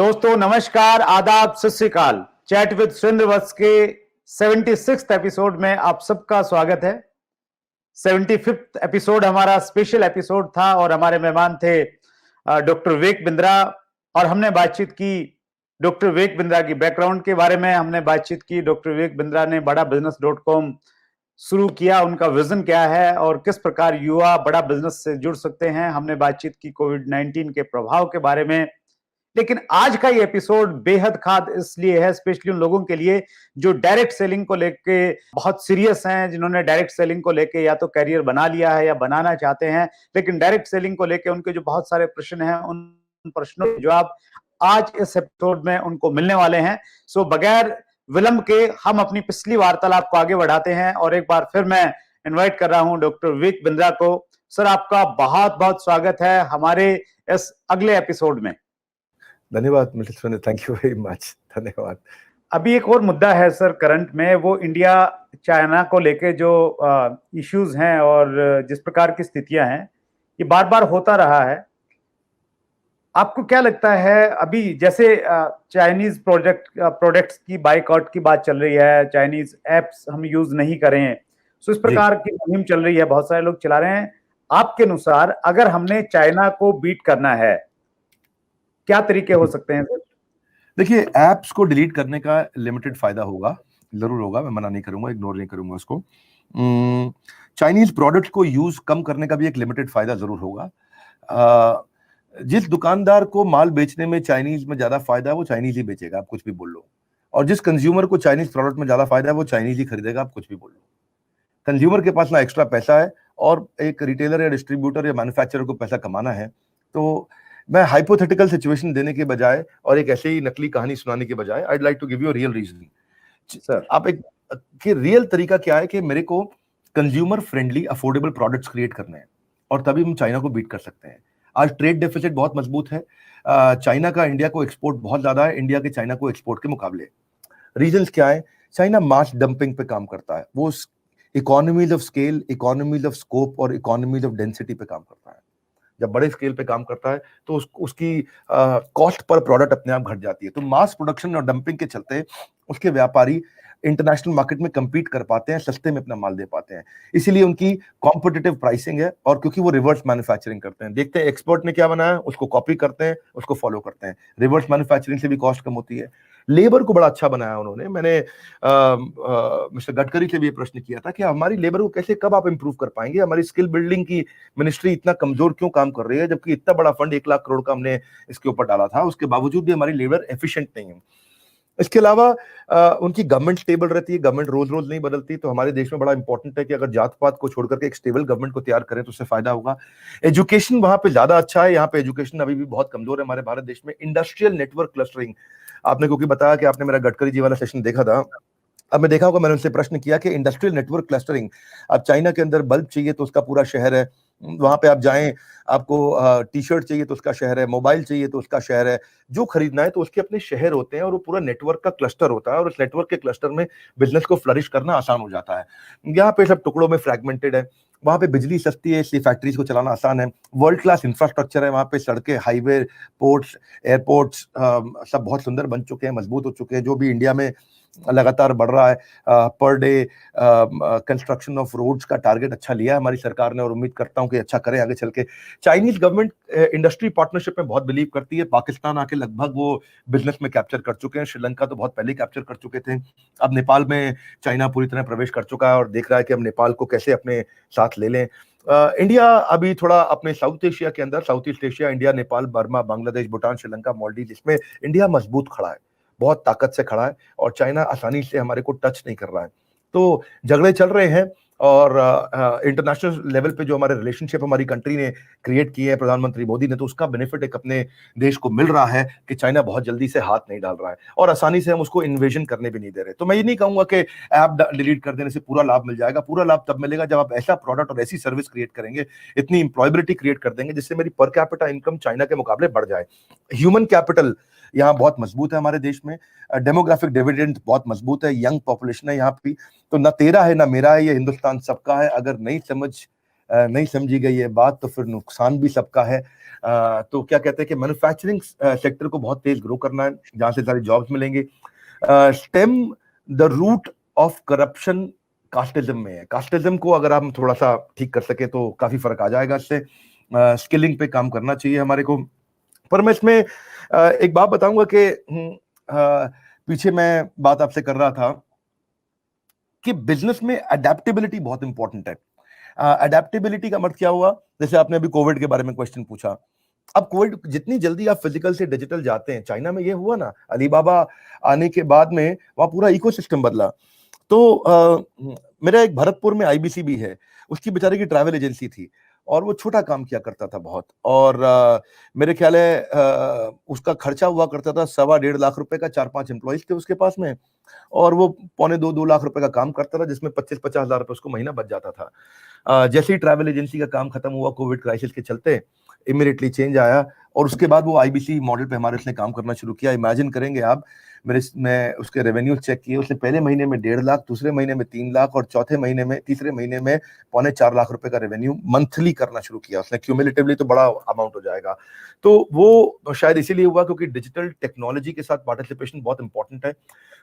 दोस्तों नमस्कार, आदाब, सत श्री अकाल। चैट विद सुरेंद्र वत्स के 76th एपिसोड में आप सबका स्वागत है। 75th एपिसोड हमारा स्पेशल एपिसोड था और हमारे मेहमान थे डॉक्टर विवेक बिंद्रा। और हमने बातचीत की डॉक्टर विवेक बिंद्रा की बैकग्राउंड के बारे में। हमने बातचीत की डॉक्टर विवेक बिंद्रा ने बड़ा बिजनेस.com शुरू किया, उनका विजन क्या है और किस प्रकार युवा बड़ा बिजनेस से जुड़ सकते हैं। हमने बातचीत की कोविड-19 के प्रभाव के बारे में। लेकिन आज का ये एपिसोड बेहद खास इसलिए है, स्पेशली उन लोगों के लिए जो डायरेक्ट सेलिंग को लेके बहुत सीरियस हैं, जिन्होंने डायरेक्ट सेलिंग को लेके या तो करियर बना लिया है या बनाना चाहते हैं, लेकिन डायरेक्ट सेलिंग को लेके उनके जो बहुत सारे प्रश्न हैं, उन प्रश्नों के जवाब आज इस एपिसोड में उनको मिलने वाले हैं। सो बगैर विलंब के हम अपनी पिछली वार्तालाप को आगे बढ़ाते हैं और एक बार फिर मैं इन्वाइट कर रहा हूं डॉक्टर विवेक बिंद्रा को। सर, आपका बहुत बहुत स्वागत है हमारे इस अगले एपिसोड में। धन्यवाद mister Surendra, thank you very much, धन्यवाद। अभी एक और मुद्दा है सर करंट में, वो इंडिया चाइना को लेके जो इश्यूज हैं और जिस प्रकार की स्थितियां हैं, ये बार बार होता रहा है। आपको क्या लगता है, अभी जैसे चाइनीज प्रोडक्ट्स की बाइकआउट की बात चल रही है, चाइनीज एप्स हम यूज नहीं करें, सो इस प्रकार की मुहिम चल रही है, बहुत सारे लोग चला रहे हैं। आपके अनुसार अगर हमने चाइना को बीट करना है, क्या तरीके हो सकते हैं सर? देखिए, एप्स को डिलीट करने का लिमिटेड फायदा होगा, जरूर होगा, मैं मना नहीं करूंगा, इग्नोर नहीं करूंगा उसको। चाइनीज प्रोडक्ट को यूज कम करने का भी एक लिमिटेड फायदा जरूर होगा। जिस दुकानदार को माल बेचने में चाइनीज में ज्यादा फायदा है वो चाइनीज ही बेचेगा, आप कुछ भी बोल लो। और जिस कंज्यूमर को चाइनीज प्रोडक्ट में ज्यादा फायदा है वो चाइनीज ही खरीदेगा, आप कुछ भी बोल लो। कंज्यूमर के पास ना एक्स्ट्रा पैसा है और एक रिटेलर या डिस्ट्रीब्यूटर या मैन्युफैक्चरर को पैसा कमाना है। तो मैं हाइपोथेटिकल सिचुएशन देने के बजाय और एक ऐसे ही नकली कहानी सुनाने के बजाय I like to give you real reason. Sir, आप एक कि रियल तरीका क्या है कि मेरे को consumer friendly affordable products create करने हैं और तभी हम चाइना को बीट कर सकते हैं। आज ट्रेड डेफिसिट बहुत मजबूत है, चाइना का इंडिया को एक्सपोर्ट बहुत ज्यादा है, इंडिया के चाइना को एक्सपोर्ट के मुकाबले। रीजंस क्या है? चाइना मास डंपिंग पे काम करता है, वो economies of scale, economies of scope और इकोनॉमीज ऑफ डेंसिटी पे काम करता है। जब बड़े स्केल पे काम करता है तो उसकी कॉस्ट पर प्रोडक्ट अपने आप घट जाती है। तो मास प्रोडक्शन और डंपिंग के चलते उसके व्यापारी इंटरनेशनल मार्केट में compete कर पाते हैं, सस्ते में अपना माल दे पाते हैं, इसीलिए उनकी कॉम्पिटिटिव प्राइसिंग है। और क्योंकि वो रिवर्स मैन्युफैक्चरिंग करते हैं, देखते हैं एक्सपर्ट ने क्या बनाया, उसको कॉपी करते हैं, उसको फॉलो करते हैं। रिवर्स मैन्युफैक्चरिंग से भी कॉस्ट कम होती है। लेबर को बड़ा अच्छा बनाया उन्होंने। मैंने मिस्टर गडकरी से भी ये प्रश्न किया था कि हमारी लेबर को कैसे, कब आप इंप्रूव कर पाएंगे, हमारी स्किल बिल्डिंग की मिनिस्ट्री इतना कमजोर क्यों काम कर रही है, जबकि इतना बड़ा फंड 1 लाख करोड़ का हमने इसके ऊपर डाला था, उसके बावजूद भी हमारी लेबर एफिशिएंट नहीं है। इसके अलावा उनकी गवर्नमेंट स्टेबल रहती है, गवर्नमेंट रोज रोज नहीं बदलती। तो हमारे देश में बड़ा इंपॉर्टेंट है कि अगर जात पात को छोड़कर के एक स्टेबल गवर्नमेंट को तैयार करें तो उससे फायदा होगा। एजुकेशन वहां पे ज्यादा अच्छा है, यहाँ पे एजुकेशन अभी भी बहुत कमजोर है हमारे भारत देश में। इंडस्ट्रियल नेटवर्क क्लस्टरिंग, आपने क्योंकि बताया कि आपने मेरा गडकरी जी वाला सेशन देखा था, अब मैं देखा होगा, मैंने उनसे प्रश्न किया कि इंडस्ट्रियल नेटवर्क क्लस्टरिंग, अब चाइना के अंदर बल्ब चाहिए तो उसका पूरा शहर है, वहां पे आप जाएं, आपको टी शर्ट चाहिए तो उसका शहर है, मोबाइल चाहिए तो उसका शहर है, जो खरीदना है तो उसके अपने शहर होते हैं और वो पूरा नेटवर्क का क्लस्टर होता है और उस नेटवर्क के क्लस्टर में बिजनेस को फ्लरिश करना आसान हो जाता है। यहाँ पे सब टुकड़ों में फ्रैगमेंटेड है, वहां पे बिजली सस्ती है इसलिए फैक्ट्रीज को चलाना आसान है, वर्ल्ड क्लास इंफ्रास्ट्रक्चर है, वहां पे सड़कें, हाईवे, पोर्ट्स, एयरपोर्ट्स सब बहुत सुंदर बन चुके हैं, मजबूत हो चुके हैं, जो भी इंडिया में लगातार बढ़ रहा है। Per day construction of roads का टारगेट अच्छा लिया है हमारी सरकार ने और उम्मीद करता हूं कि अच्छा करें आगे चल के। चाइनीज गवर्नमेंट इंडस्ट्री पार्टनरशिप में बहुत बिलीव करती है। पाकिस्तान आके लगभग वो बिजनेस में कैप्चर कर चुके हैं, श्रीलंका तो बहुत पहले कैप्चर कर चुके थे। अब नेपाल में चाइना पूरी तरह प्रवेश कर चुका है और देख रहा है कि हम नेपाल को कैसे अपने साथ ले लें। इंडिया अभी थोड़ा अपने साउथ एशिया के अंदर, south east Asia, India, Nepal, Burma, Bangladesh, Bhutan, Sri Lanka, Maldives, इसमें इंडिया मजबूत खड़ा है, बहुत ताकत से खड़ा है और चाइना आसानी से हमारे को टच नहीं कर रहा है। तो झगड़े चल रहे हैं और इंटरनेशनल लेवल पे जो हमारे रिलेशनशिप हमारी कंट्री ने क्रिएट किए हैं प्रधानमंत्री मोदी ने, तो उसका बेनिफिट एक अपने देश को मिल रहा है कि चाइना बहुत जल्दी से हाथ नहीं डाल रहा है और आसानी से हम उसको इन्वेजन करने भी नहीं दे रहे। तो मैं ये नहीं कहूंगा कि ऐप डिलीट कर देने से पूरा लाभ मिल जाएगा। पूरा लाभ तब मिलेगा जब आप ऐसा प्रोडक्ट और ऐसी सर्विस क्रिएट करेंगे, इतनी एम्प्लॉयबिलिटी क्रिएट कर देंगे जिससे मेरी पर कैपिटा इनकम चाइना के मुकाबले बढ़ जाए। ह्यूमन कैपिटल यहाँ बहुत मजबूत है हमारे देश में, डेमोग्राफिक डिविडेंड बहुत मजबूत है, यंग पॉपुलेशन है यहाँ पे, तो ना तेरा है ना मेरा है, ये हिंदुस्तान सबका है। अगर नहीं समझ नहीं समझी गई है बात तो फिर नुकसान भी सबका है। तो क्या कहते हैं कि मैन्युफैक्चरिंग सेक्टर को बहुत तेज ग्रो करना है, जहां से सारी जॉब्स मिलेंगे। Stem the root of corruption casteism में है। कास्टिज्म को अगर हम थोड़ा सा ठीक कर सके तो काफी फर्क आ जाएगा इससे। स्किलिंग पे काम करना चाहिए हमारे को। पर मैं इसमें एक बात बताऊंगा कि पीछे मैं बात आपसे कर रहा था कि बिजनेस में अडेप्टेबिलिटी बहुत इंपॉर्टेंट है। अडेप्टेबिलिटी का मतलब क्या हुआ, जैसे आपने अभी कोविड के बारे में क्वेश्चन पूछा। अब कोविड जितनी जल्दी आप फिजिकल से डिजिटल जाते हैं, चाइना में ये हुआ ना, अलीबाबा आने के बाद में वहां पूरा इकोसिस्टम बदला। तो मेरा एक भरतपुर में आईबीसी भी है, उसकी बेचारे की ट्रैवल एजेंसी थी और वो छोटा काम किया करता था बहुत। और मेरे ख्याल है उसका खर्चा हुआ करता था 1.25-1.5 लाख का, 4-5 एम्प्लॉइज थे उसके पास में, और वो 2.25-2 लाख रुपए का काम करता था, जिसमें 25-50 हजार रुपए उसको महीना बच जाता था। जैसे ही ट्रैवल एजेंसी का काम खत्म हुआ कोविड क्राइसिस के चलते, इमीडिएटली चेंज आया और उसके बाद वो आईबीसी मॉडल पे हमारे उसने काम करना शुरू किया। इमेजिन करेंगे आप, मैं उसके रेवेन्यू चेक किए, उसने पहले महीने में 1.5 लाख, दूसरे महीने में 3 लाख और तीसरे महीने में 3.25-4 लाख रुपए का रेवेन्यू मंथली करना शुरू किया उसने। क्यूमुलेटिवली तो बड़ा अमाउंट हो जाएगा। तो वो शायद इसीलिए हुआ क्योंकि डिजिटल टेक्नोलॉजी के साथ पार्टिसिपेशन बहुत इंपॉर्टेंट है।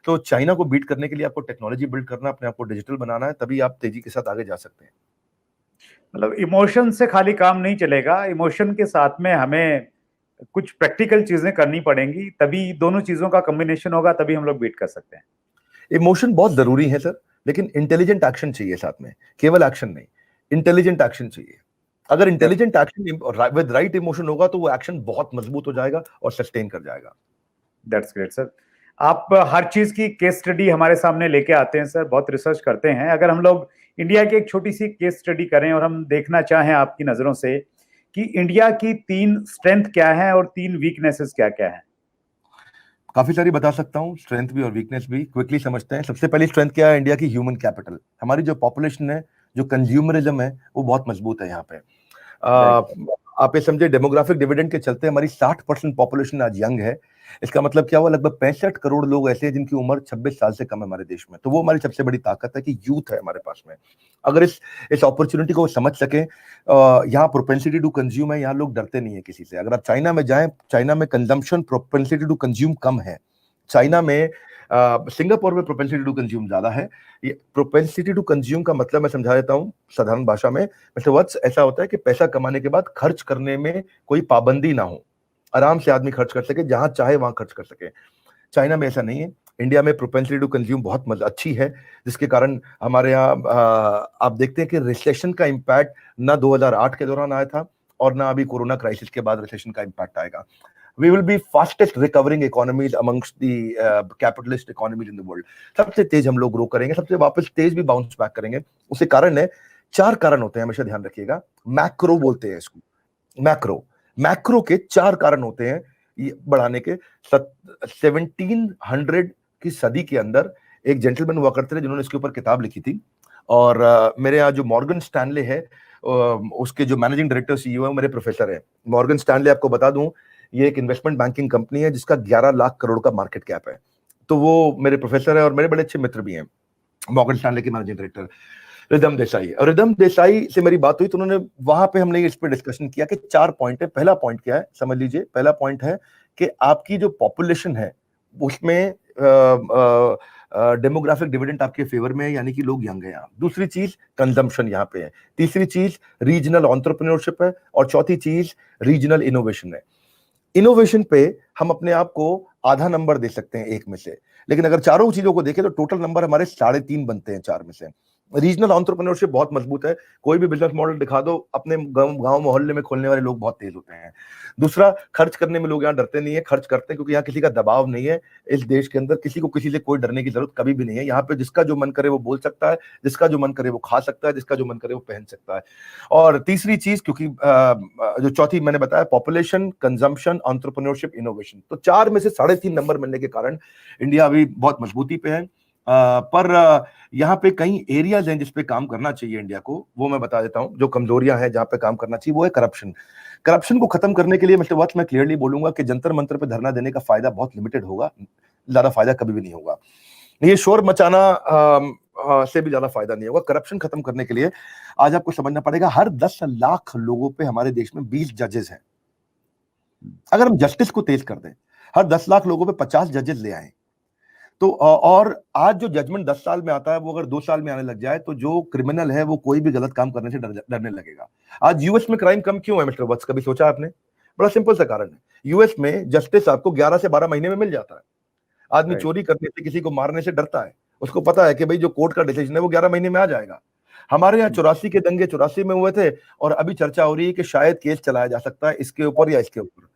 तो चाइना को बीट करने के लिए आपको टेक्नोलॉजी बिल्ड करना, अपने आप को डिजिटल बनाना है, तभी आप तेजी के साथ आगे जा सकते हैं। मतलब इमोशन से खाली काम नहीं चलेगा, इमोशन के साथ में हमें कुछ प्रैक्टिकल चीजें करनी पड़ेंगी, तभी दोनों चीजों का कॉम्बिनेशन होगा, तभी हम लोग बीट कर सकते हैं। इमोशन बहुत जरूरी है सर, लेकिन इंटेलिजेंट एक्शन चाहिए साथ में, केवल एक्शन नहीं, इंटेलिजेंट एक्शन चाहिए। अगर intelligent action with right emotion होगा तो वो एक्शन बहुत मजबूत हो जाएगा और सस्टेन कर जाएगा। That's great sir. आप हर चीज की केस स्टडी हमारे सामने लेके आते हैं सर, बहुत रिसर्च करते हैं। अगर हम लोग इंडिया की एक छोटी सी केस स्टडी करें और हम देखना चाहें आपकी नजरों से कि इंडिया की 3 स्ट्रेंथ क्या है और 3 वीकनेसेस क्या क्या है। काफी सारी बता सकता हूँ, स्ट्रेंथ भी और वीकनेस भी। क्विकली समझते हैं। सबसे पहली स्ट्रेंथ क्या है इंडिया की? Human capital. हमारी जो पॉपुलेशन है, जो कंज्यूमरिज्म है, वो बहुत मजबूत है यहाँ पे। आप ये समझे, डेमोग्राफिक डिविडेंड के चलते हमारी 60% पॉपुलेशन आज यंग है। इसका मतलब क्या हुआ, लगभग 65 करोड़ लोग ऐसे हैं जिनकी उम्र 26 साल से कम है हमारे देश में। तो वो हमारी सबसे बड़ी ताकत है कि यूथ है हमारे पास में। अगर इस अपॉर्चुनिटी को समझ सके, यहाँ प्रोपेंसिटी टू कंज्यूम है, यहाँ लोग डरते नहीं है किसी से। अगर आप चाइना में जाएं, चाइना में कंजम्पशन, प्रोपेंसिटी टू कंज्यूम कम है। चाइना में, सिंगापुर में प्रोपेंसिटी टू कंज्यूम ज्यादा है। ये प्रोपेंसिटी टू कंज्यूम का मतलब मैं समझा देता हूँ साधारण भाषा में। मतलब ऐसा होता है कि पैसा कमाने के बाद खर्च करने में कोई पाबंदी ना हो, आराम से आदमी खर्च कर सके, जहां चाहे वहां खर्च कर सके। चाइना में ऐसा नहीं है। इंडिया में प्रोपेंसिटी टू कंज्यूम बहुत अच्छी है, जिसके कारण हमारे यहाँ आप देखते हैं कि रिसेशन का इम्पैक्ट ना 2008 के दौरान आया था और ना अभी कोरोना क्राइसिस के बाद रिसेशन का इम्पैक्ट आएगा। We will be fastest recovering economies amongst the capitalist economies in the world. सबसे तेज हम लोग ग्रो करेंगे, सबसे वापस तेज भी बाउंस बैक करेंगे। उसके कारण है, 4 कारण होते हैं, हमेशा ध्यान रखिएगा। मैक्रो बोलते हैं इसको, मैक्रो के 4 कारण होते हैं ये बढ़ाने के। 1700 की सदी के अंदर एक जेंटलमैन हुआ करते थे जिन्होंने इसके ऊपर किताब लिखी थी। और मेरे यहाँ जो मॉर्गन स्टैनले है, उसके जो मैनेजिंग डायरेक्टर सीईओ है, मेरे प्रोफेसर है। मॉर्गन स्टैनले, आपको बता दूं, ये एक इन्वेस्टमेंट बैंकिंग कंपनी है जिसका 11 लाख करोड़ का मार्केट कैप है। तो वो मेरे प्रोफेसर है और मेरे बड़े अच्छे मित्र भी हैं। मॉर्गन स्टैनले के मैनेजिंग डायरेक्टर रिदम देसाई। और रिदम देसाई से मेरी बात हुई तो उन्होंने, वहां पे हमने इस पे डिस्कशन किया कि 4 पॉइंट है। पहला पॉइंट क्या है समझ लीजिए। पहला पॉइंट है कि आपकी जो पॉपुलेशन है उसमें डेमोग्राफिक डिविडेंड आपके फेवर में है, यानी कि लोग यंग हैं। दूसरी चीज कंजम्पशन यहाँ पे है। तीसरी चीज रीजनल एंटरप्रेन्योरशिप है और चौथी चीज रीजनल इनोवेशन है। इनोवेशन पे हम अपने आप को आधा नंबर दे सकते हैं 1 में से, लेकिन अगर चारों चीजों को देखें तो टोटल नंबर हमारे 3.5 बनते हैं 4 में से। रीजनल एंटरप्रेन्योरशिप बहुत मजबूत है। कोई भी बिजनेस मॉडल दिखा दो, अपने गांव मोहल्ले में खोलने वाले लोग बहुत तेज होते हैं। दूसरा, खर्च करने में लोग यहाँ डरते नहीं है, खर्च करते हैं क्योंकि यहाँ किसी का दबाव नहीं है। इस देश के अंदर किसी को किसी से कोई डरने की जरूरत कभी भी नहीं है। यहाँ पे जिसका जो मन करे वो बोल सकता है, जिसका जो मन करे वो खा सकता है, जिसका जो मन करे वो पहन सकता है। और तीसरी चीज, क्योंकि जो चौथी मैंने बताया, पॉपुलेशन, कंजम्पशन, एंटरप्रेन्योरशिप, इनोवेशन, तो 4 में से 3.5 नंबर मिलने के कारण इंडिया अभी बहुत मजबूती पे है। पर यहाँ पे कई एरियाज हैं जिसपे काम करना चाहिए इंडिया को, वो मैं बता देता हूँ। जो कमजोरियां हैं जहाँ पे काम करना चाहिए वो है करप्शन। करप्शन को खत्म करने के लिए मतलब मैं क्लियरली बोलूंगा कि जंतर मंतर पे धरना देने का फायदा बहुत लिमिटेड होगा, ज्यादा फायदा कभी भी नहीं होगा। ये शोर मचाना से भी ज्यादा फायदा नहीं होगा। करप्शन खत्म करने के लिए आज आपको समझना पड़ेगा, हर 10 लाख लोगों पे हमारे देश में 20 जजेस हैं। अगर हम जस्टिस को तेज कर दें, हर 10 लाख लोगों पे 50 जजेस ले आए, तो और आज जो जजमेंट 10 साल में आता है वो अगर 2 साल में आने लग जाए, तो जो क्रिमिनल है वो कोई भी गलत काम करने से डरने लगेगा। आज यूएस में क्राइम कम क्यों है मिस्टर वत्स, कभी सोचा आपने? बड़ा सिंपल सा कारण है, यूएस में जस्टिस आपको 11 से 12 महीने में मिल जाता है। आदमी चोरी करने से, किसी को मारने से डरता है, उसको पता है कि भाई जो कोर्ट का डिसीजन है वो 11 महीने में आ जाएगा। हमारे यहाँ 84 के दंगे 84 में हुए थे, और अभी चर्चा हो रही है कि शायद केस चलाया जा सकता है इसके ऊपर या इसके ऊपर।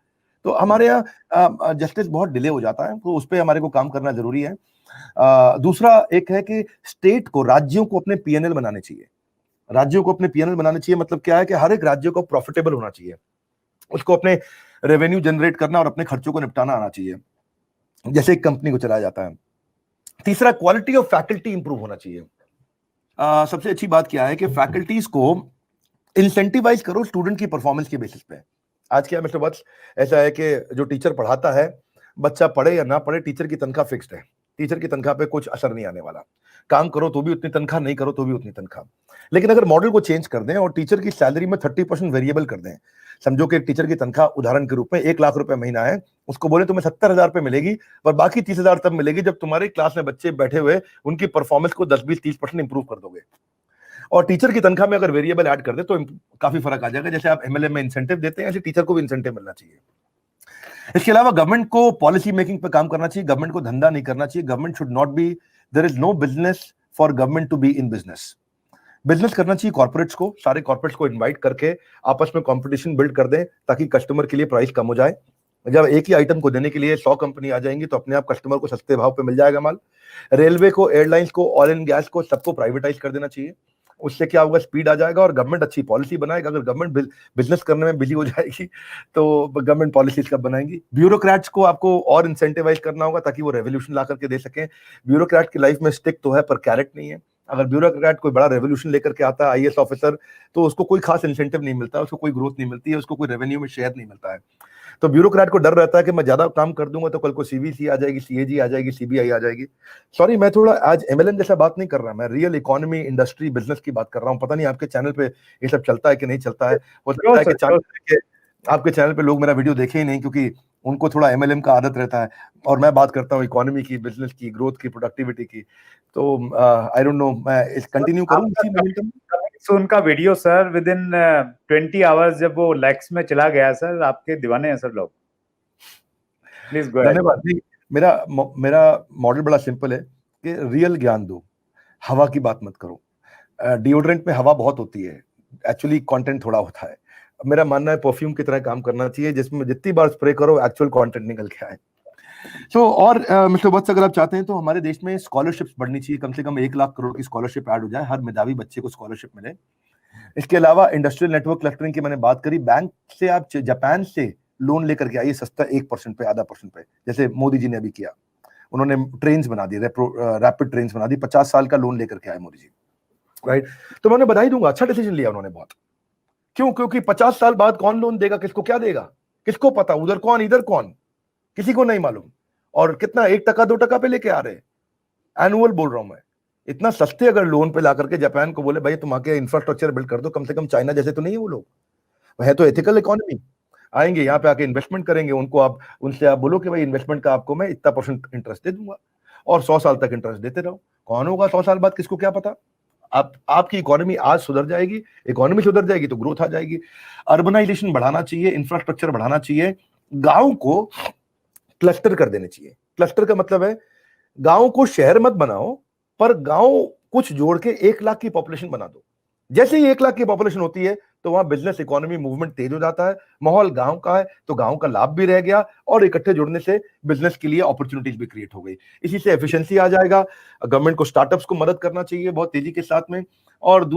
तो हमारे यहाँ जस्टिस बहुत डिले हो जाता है, तो उस पर हमारे को काम करना जरूरी है। दूसरा एक है कि स्टेट को, राज्यों को अपने पीएनएल बनाने चाहिए। राज्यों को अपने पीएनएल बनाने चाहिए मतलब क्या है कि हर एक राज्य को प्रॉफिटेबल होना चाहिए, उसको अपने रेवेन्यू जनरेट करना और अपने खर्चों को निपटाना आना चाहिए, जैसे एक कंपनी को चलाया जाता है। तीसरा, क्वालिटी ऑफ फैकल्टी इंप्रूव होना चाहिए। सबसे अच्छी बात क्या है कि फैकल्टीज को इंसेंटिवाइज करो स्टूडेंट की परफॉर्मेंस के बेसिस पे। आज क्या मिस्टर वत्स, ऐसा है कि जो टीचर पढ़ाता है, बच्चा पढ़े या ना पढ़े, टीचर की तनख्वाह फिक्स्ड है। टीचर की तनख्वाह पे कुछ असर नहीं आने वाला, काम करो तो भी उतनी तनख्वाह, नहीं करो तो भी उतनी तनख्वाह। लेकिन अगर मॉडल को चेंज कर दें और टीचर की सैलरी में 30% वेरिएबल कर दें, समझो कि टीचर की तनख्वाह उदाहरण के रूप में 1 लाख रुपए महीना है, उसको बोले तुम्हें 70,000 रुपए मिलेगी, पर बाकी 30,000 तब मिलेगी जब तुम्हारी क्लास में बच्चे बैठे हुए उनकी परफॉर्मेंस को 10, 20, 30% इंप्रूव कर दोगे। और टीचर की तनख्वाह में अगर वेरिएबल ऐड कर दे तो काफी फर्क आ जाएगा। जैसे आप एमएलए में इंसेंटिव देते हैं, ऐसे टीचर को भी इंसेंटिव मिलना चाहिए। इसके अलावा गवर्नमेंट को पॉलिसी मेकिंग पे काम करना चाहिए, गवर्नमेंट को धंधा नहीं करना चाहिए। Government should not be, there is no business for government to be in business. Business करना चाहिए कॉर्पोरेट्स को, सारे कॉर्पोरेट्स को इनवाइट करके आपस में कंपटीशन बिल्ड कर दें ताकि कस्टमर के लिए प्राइस कम हो जाए। जब एक ही आइटम को देने के लिए 100 कंपनी आ जाएंगी तो अपने आप कस्टमर को सस्ते भाव पे मिल जाएगा माल। रेलवे को, एयरलाइंस को, ऑयल एंड गैस को, सबको प्राइवेटाइज कर देना चाहिए। उससे क्या होगा, स्पीड आ जाएगा और गवर्नमेंट अच्छी पॉलिसी बनाएगा। अगर गवर्नमेंट बिजनेस करने में बिजी हो जाएगी तो गवर्नमेंट पॉलिसीज कब बनाएंगी। ब्यूरोक्रेट्स को आपको और इंसेंटिवाइज करना होगा ताकि वो रेवोल्यूशन ला करके दे सकें। ब्यूरोक्रेट की लाइफ में स्टिक तो है पर कैरेट नहीं है। अगर ब्यूरोक्रेट कोई बड़ा रेवोल्यूशन लेकर के आता है, आईएएस ऑफिसर, तो उसको कोई खास इंसेंटिव नहीं मिलता, उसको कोई ग्रोथ नहीं मिलती है, उसको कोई रेवेन्यू में शेयर नहीं मिलता है। तो ब्यूरोक्रेट को डर रहता है कि मैं ज्यादा काम कर दूंगा तो कल को सीवीसी आ जाएगी, सीएजी आ जाएगी, सीबीआई आ जाएगी। सॉरी, मैं थोड़ा आज एमएलएम जैसा बात नहीं कर रहा, मैं रियल इकोनॉमी, इंडस्ट्री, बिजनेस की बात कर रहा हूँ। पता नहीं आपके चैनल पे ये सब चलता है कि नहीं चलता है। हो सकता है कि आपके चैनल पे लोग मेरा वीडियो देखे ही नहीं, क्योंकि उनको थोड़ा एमएलएम का आदत रहता है और मैं बात करता हूँ इकोनॉमी की, बिजनेस की, ग्रोथ की, प्रोडक्टिविटी की। तो आई डोंट नो, मैं इस कंटिन्यू करूँ इसी मोमेंटम। सो उनका video sir with in 20 hours जब वो लाइक्स में चला गया सर, आपके दीवाने हैं सर लोग। Please go ahead. धन्यवाद। मेरा मॉडल बड़ा सिंपल है कि रियल ज्ञान दो, हवा की बात मत करो। डिओड्रेंट में हवा बहुत होती है, एक्चुअली कंटेंट थोड़ा होता है। मेरा मानना है परफ्यूम की तरह काम करना चाहिए, जिसमें जितनी बार स्प्रे करो एक्चुअल कंटेंट निकल के आए। और मिस्टर वत्स, अगर आप चाहते हैं तो हमारे देश में स्कॉलरशिप्स बढ़नी चाहिए, कम से कम 1 लाख करोड़ की स्कॉलरशिप ऐड हो जाए, हर मेधावी बच्चे को स्कॉलरशिप मिले। इसके अलावा इंडस्ट्रियल नेटवर्क क्लस्टरिंग की मैंने बात करी। बैंक से आप जापान से लोन लेकर के आइए सस्ता, 1% पे, आधा % पे, जैसे मोदी जी ने अभी किया। उन्होंने ट्रेन्स बना दी, रैपिड ट्रेन्स बना दी, 50 साल का लोन लेकर के आए मोदी जी, राइट। तो मैंने बधाई दूंगा, अच्छा डिसीजन लिया उन्होंने बहुत। क्यों? क्योंकि 50 साल बाद कौन लोन देगा, किसको क्या देगा, किसको पता, उधर कौन इधर कौन, किसी को नहीं मालूम। और कितना 1%, 2% पे लेके आ रहे, एनुअल बोल रहा हूं मैं। इतना सस्ते अगर लोन पे ला करके जापान को बोले भाई तुम आके इंफ्रास्ट्रक्चर बिल्ड कर दो, कम से कम चाइना जैसे तो नहीं है वो लोग, है तो एथिकल इकोनॉमी। आएंगे यहाँ पे आके इन्वेस्टमेंट करेंगे, उनको आप, उनसे आप बोलो कि भाई इन्वेस्टमेंट का आपको मैं इतना % इंटरेस्ट दे दूंगा और 100 साल तक इंटरेस्ट देते रहो। कौन होगा 100 साल बाद, किसको क्या पता। आपकी इकोनॉमी आज सुधर जाएगी, इकोनॉमी सुधर जाएगी तो ग्रोथ आ जाएगी। अर्बनाइजेशन बढ़ाना चाहिए, इंफ्रास्ट्रक्चर बढ़ाना चाहिए, गांव को क्लस्टर कर देने चाहिए। क्लस्टर का मतलब है गांव को शहर मत बनाओ, पर गांव कुछ जोड़ के 1 लाख की पॉपुलेशन बना दो। जैसे ही 1 लाख की पॉपुलेशन होती है तो वहां बिजनेस, इकोनॉमी मूवमेंट तेज हो जाता है। माहौल गांव का है तो गांव का लाभ भी रह गया और इकट्ठे जुड़ने से बिजनेस के लिए अपॉर्चुनिटीज भी क्रिएट हो गई। इसी से एफिशिएंसी आ जाएगा। गवर्नमेंट को स्टार्टअप्स को मदद करना चाहिए बहुत तेजी के साथ में। और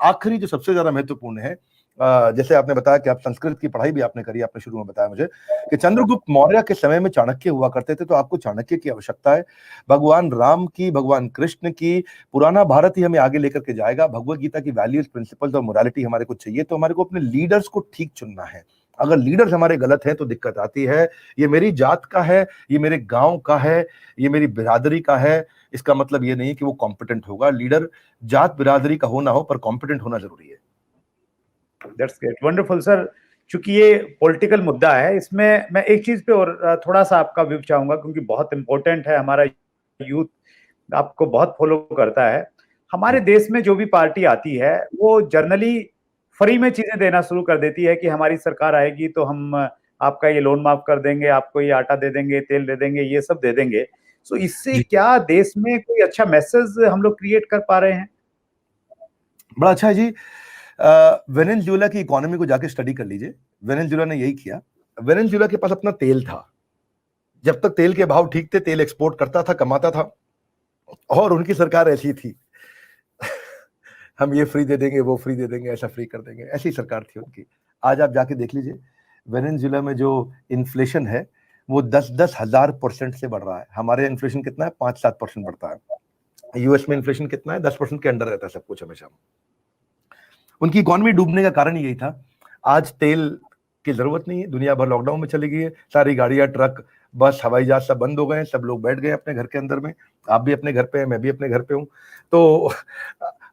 आखिरी जो सबसे ज्यादा महत्वपूर्ण है, जैसे आपने बताया कि आप संस्कृत की पढ़ाई भी आपने करी, आपने शुरू में बताया मुझे कि चंद्रगुप्त मौर्य के समय में चाणक्य हुआ करते थे, तो आपको चाणक्य की आवश्यकता है। भगवान राम की, भगवान कृष्ण की, पुराना भारत ही हमें आगे लेकर के जाएगा। भगवत गीता की वैल्यूज, प्रिंसिपल्स और मोरालिटी हमारे को चाहिए, तो हमारे को अपने लीडर्स को ठीक चुनना है। अगर लीडर्स हमारे गलत हैं तो दिक्कत आती है। ये मेरी जात का है, ये मेरे गांव का है, ये मेरी बिरादरी का है, इसका मतलब ये नहीं कि वो कॉम्पिटेंट होगा। लीडर जात बिरादरी का हो ना हो, पर कॉम्पिटेंट होना जरूरी है। That's great, wonderful sir. चूंकि ये पॉलिटिकल मुद्दा है, इसमें मैं एक चीज पे और थोड़ा सा आपका व्यू चाहूंगा, क्योंकि बहुत इंपॉर्टेंट है। हमारा यूथ आपको बहुत फॉलो करता है। हमारे देश में जो भी पार्टी आती है वो जनरली फ्री में चीजें देना शुरू कर देती है कि हमारी सरकार आएगी तो हम आपका ये लोन माफ कर देंगे, आपको ये आटा दे देंगे, तेल दे देंगे, ये सब दे देंगे। सो इससे जी, क्या देश में कोई अच्छा मैसेज हम लोग क्रिएट कर पा रहे हैं? बड़ा अच्छा है जी। वेनेजुएला की इकोनॉमी को जाके स्टडी कर लीजिए। वेनेजुएला ने यही किया। वेनेजुएला के पास अपना तेल था। जब तक तेल के भाव ठीक थे, तेल एक्सपोर्ट करता था, कमाता था, और उनकी सरकार ऐसी थी हम ये फ्री दे देंगे, वो फ्री दे देंगे, ऐसा फ्री कर देंगे, ऐसी सरकार थी उनकी। आज आप जाके देख लीजिए, वेनेजुएला में जो इन्फ्लेशन है वो 10-10 हजार % से बढ़ रहा है। हमारे इन्फ्लेशन कितना है? 5-7% बढ़ता है। यूएस में इन्फ्लेशन कितना है? 10% के अंडर रहता है सब कुछ हमेशा। उनकी इकोनॉमी डूबने का कारण यही था। आज तेल की जरूरत नहीं है, दुनिया भर लॉकडाउन में चली गई है, सारी गाड़ियां, ट्रक, बस, हवाई जहाज सब बंद हो गए हैं, सब लोग बैठ गए अपने घर के अंदर में। आप भी अपने घर पे हैं, मैं भी अपने घर पे हूं। तो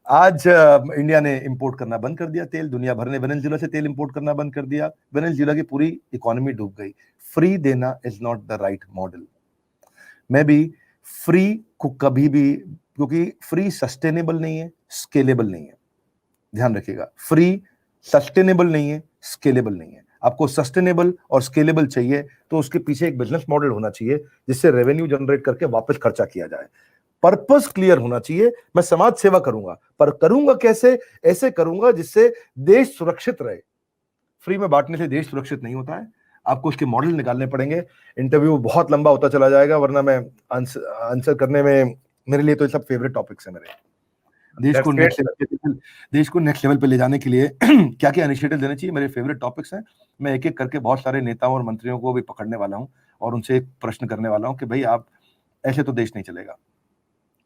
आज इंडिया ने इंपोर्ट करना बंद कर दिया तेल, दुनिया भर ने वेनेजुएला से तेल इंपोर्ट करना बंद कर दिया, वेनेजुएला की पूरी इकोनॉमी डूब गई। फ्री देना is not the right model. मैं भी फ्री को कभी भी, क्योंकि फ्री सस्टेनेबल नहीं है, स्केलेबल नहीं है। ध्यान रखिएगा, फ्री सस्टेनेबल नहीं है, स्केलेबल नहीं है। आपको सस्टेनेबल और स्केलेबल चाहिए तो उसके पीछे एक बिजनेस मॉडल होना चाहिए जिससे रेवेन्यू जनरेट करके वापस खर्चा किया जाए। पर्पस क्लियर होना चाहिए। मैं समाज सेवा करूंगा, पर करूंगा कैसे? ऐसे करूंगा जिससे देश सुरक्षित रहे। फ्री में बांटने से देश सुरक्षित नहीं होता है, आपको उसके मॉडल निकालने पड़ेंगे। इंटरव्यू बहुत लंबा होता चला जाएगा, वरना मैं आंसर करने में, मेरे लिए तो ये सब फेवरेट टॉपिक्स है मेरे। देश को नेक्स्ट लेवल पे ले जाने के लिए क्या क्या इनिशिएटिव देने चाहिए, मेरे फेवरेट टॉपिक्स हैं। मैं एक एक करके बहुत सारे नेताओं और मंत्रियों को भी पकड़ने वाला हूं और उनसे एक प्रश्न करने वाला हूं कि भाई आप, ऐसे तो देश नहीं चलेगा।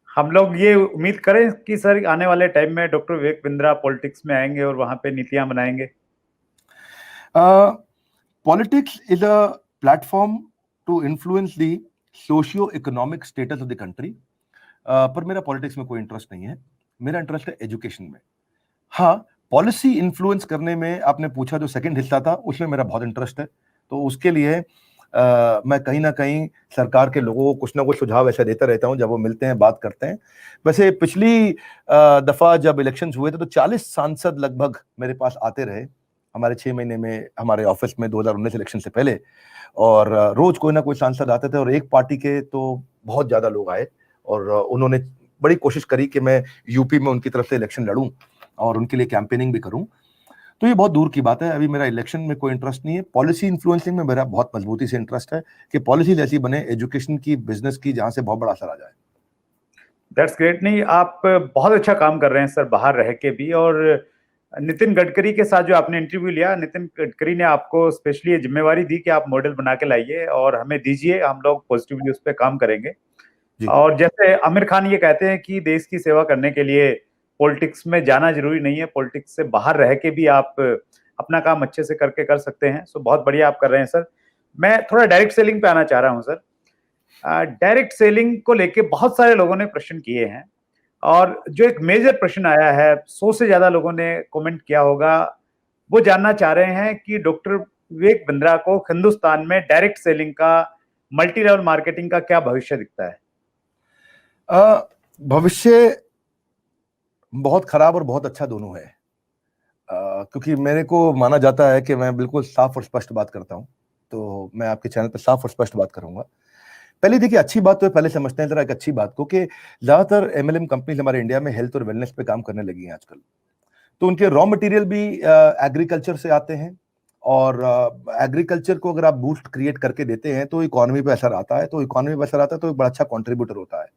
हम लोग ये उम्मीद करें कि सर आने वाले टाइम में डॉक्टर विवेक बिंद्रा पॉलिटिक्स में आएंगे और वहां पे नीतियां बनाएंगे। Politics is a platform to influence the socio economic status of the country. पर मेरा पॉलिटिक्स में कोई इंटरेस्ट नहीं है। मेरा इंटरेस्ट है एजुकेशन में। हाँ, पॉलिसी इन्फ्लुएंस करने में आपने पूछा, जो सेकंड हिस्सा था उसमें मेरा बहुत इंटरेस्ट है। तो उसके लिए मैं कहीं ना कहीं सरकार के लोगों को कुछ ना कुछ सुझाव ऐसा देता रहता हूं जब वो मिलते हैं, बात करते हैं। वैसे पिछली दफा जब इलेक्शंस हुए थे तो 40 सांसद लगभग मेरे पास आते रहे हमारे 6 महीने में हमारे ऑफिस में 2019 इलेक्शन से पहले। और रोज कोई ना कोई सांसद आते थे, और एक पार्टी के तो बहुत ज्यादा लोग आए, और उन्होंने बड़ी कोशिश करी कि मैं यूपी में उनकी तरफ से इलेक्शन लड़ूं और उनके लिए कैंपेनिंग भी करूं। तो ये बहुत दूर की बात है, अभी मेरा इलेक्शन में कोई इंटरेस्ट नहीं है। पॉलिसी इन्फ्लुएंसिंग में मेरा बहुत मजबूती से इंटरेस्ट है कि पॉलिसी ऐसी बने, एजुकेशन की, बिजनेस की, जहां से बहुत बड़ा असर आ जाए। That's great. नहीं, आप बहुत अच्छा काम कर रहे हैं सर बाहर रह के भी। और नितिन गडकरी के साथ जो आपने इंटरव्यू लिया, नितिन गडकरी ने आपको स्पेशली ये जिम्मेवारी दी कि आप मॉडल बना के लाइए और हमें दीजिए, हम लोग पॉजिटिवली उस पर काम करेंगे। जी, और जैसे आमिर खान ये कहते हैं कि देश की सेवा करने के लिए पॉलिटिक्स में जाना जरूरी नहीं है, पॉलिटिक्स से बाहर रह के भी आप अपना काम अच्छे से करके कर सकते हैं। सो बहुत बढ़िया आप कर रहे हैं सर। मैं थोड़ा डायरेक्ट सेलिंग पे आना चाह रहा हूं सर। डायरेक्ट सेलिंग को लेके बहुत सारे लोगों ने प्रश्न किए हैं, और जो एक मेजर प्रश्न आया है, 100 से ज्यादा लोगों ने कमेंट किया होगा, वो जानना चाह रहे हैं कि डॉक्टर विवेक बिंद्रा को हिंदुस्तान में डायरेक्ट सेलिंग का, मल्टी लेवल मार्केटिंग का क्या भविष्य दिखता है? भविष्य बहुत खराब और बहुत अच्छा दोनों है। क्योंकि मेरे को माना जाता है कि मैं बिल्कुल साफ और स्पष्ट बात करता हूं, तो मैं आपके चैनल पर साफ और स्पष्ट बात करूंगा। पहले देखिए, अच्छी बात तो पहले समझते हैं जरा एक अच्छी बात को, कि ज्यादातर एमएलएम कंपनीज हमारे इंडिया में हेल्थ और वेलनेस पे काम करने लगी हैं आजकल। तो उनके रॉ मटेरियल भी एग्रीकल्चर से आते हैं, और एग्रीकल्चर को अगर आप बूस्ट क्रिएट करके देते हैं तो इकोनॉमी पे असर आता है, तो इकोनॉमी पे असर आता है तो एक बड़ा अच्छा कॉन्ट्रीब्यूटर होता है।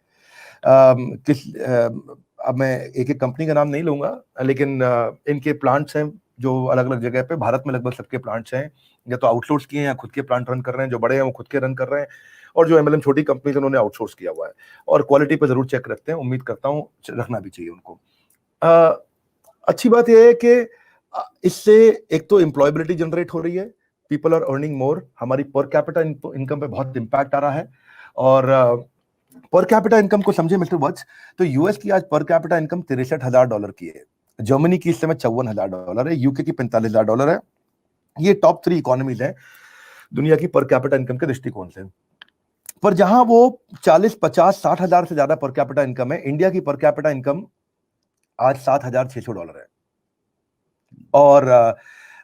अब मैं एक एक कंपनी का नाम नहीं लूंगा, लेकिन इनके प्लांट्स हैं जो अलग अलग जगह पे, भारत में लगभग सबके प्लांट्स हैं, या तो आउटसोर्स किए हैं या खुद के प्लांट रन कर रहे हैं। जो बड़े हैं वो खुद के रन कर रहे हैं, और जो एमएलएम छोटी कंपनीज उन्होंने आउटसोर्स किया हुआ है, और क्वालिटी पे जरूर चेक रखते हैं। उम्मीद करता हूँ रखना भी चाहिए उनको। अच्छी बात यह है कि इससे एक तो एम्प्लॉयबिलिटी जनरेट हो रही है, पीपल आर अर्निंग मोर, हमारी पर कैपिटा इनकम पे बहुत इंपैक्ट आ रहा है, और पर कैपिटा इनकम को समझे मिस्टर वत्स, तो यूएस की आज पर कैपिटा इनकम $63,000 की है, जर्मनी की इस समय $54,000 है, यूके की $45,000 है। ये टॉप 3 इकोनॉमीज हैं दुनिया की पर कैपिटा इनकम के दृष्टिकोण से। पर जहां वो 40, 50, 60 हजार से ज्यादा पर कैपिटा इनकम है, इंडिया की पर कैपिटा इनकम आज $7,600 है। और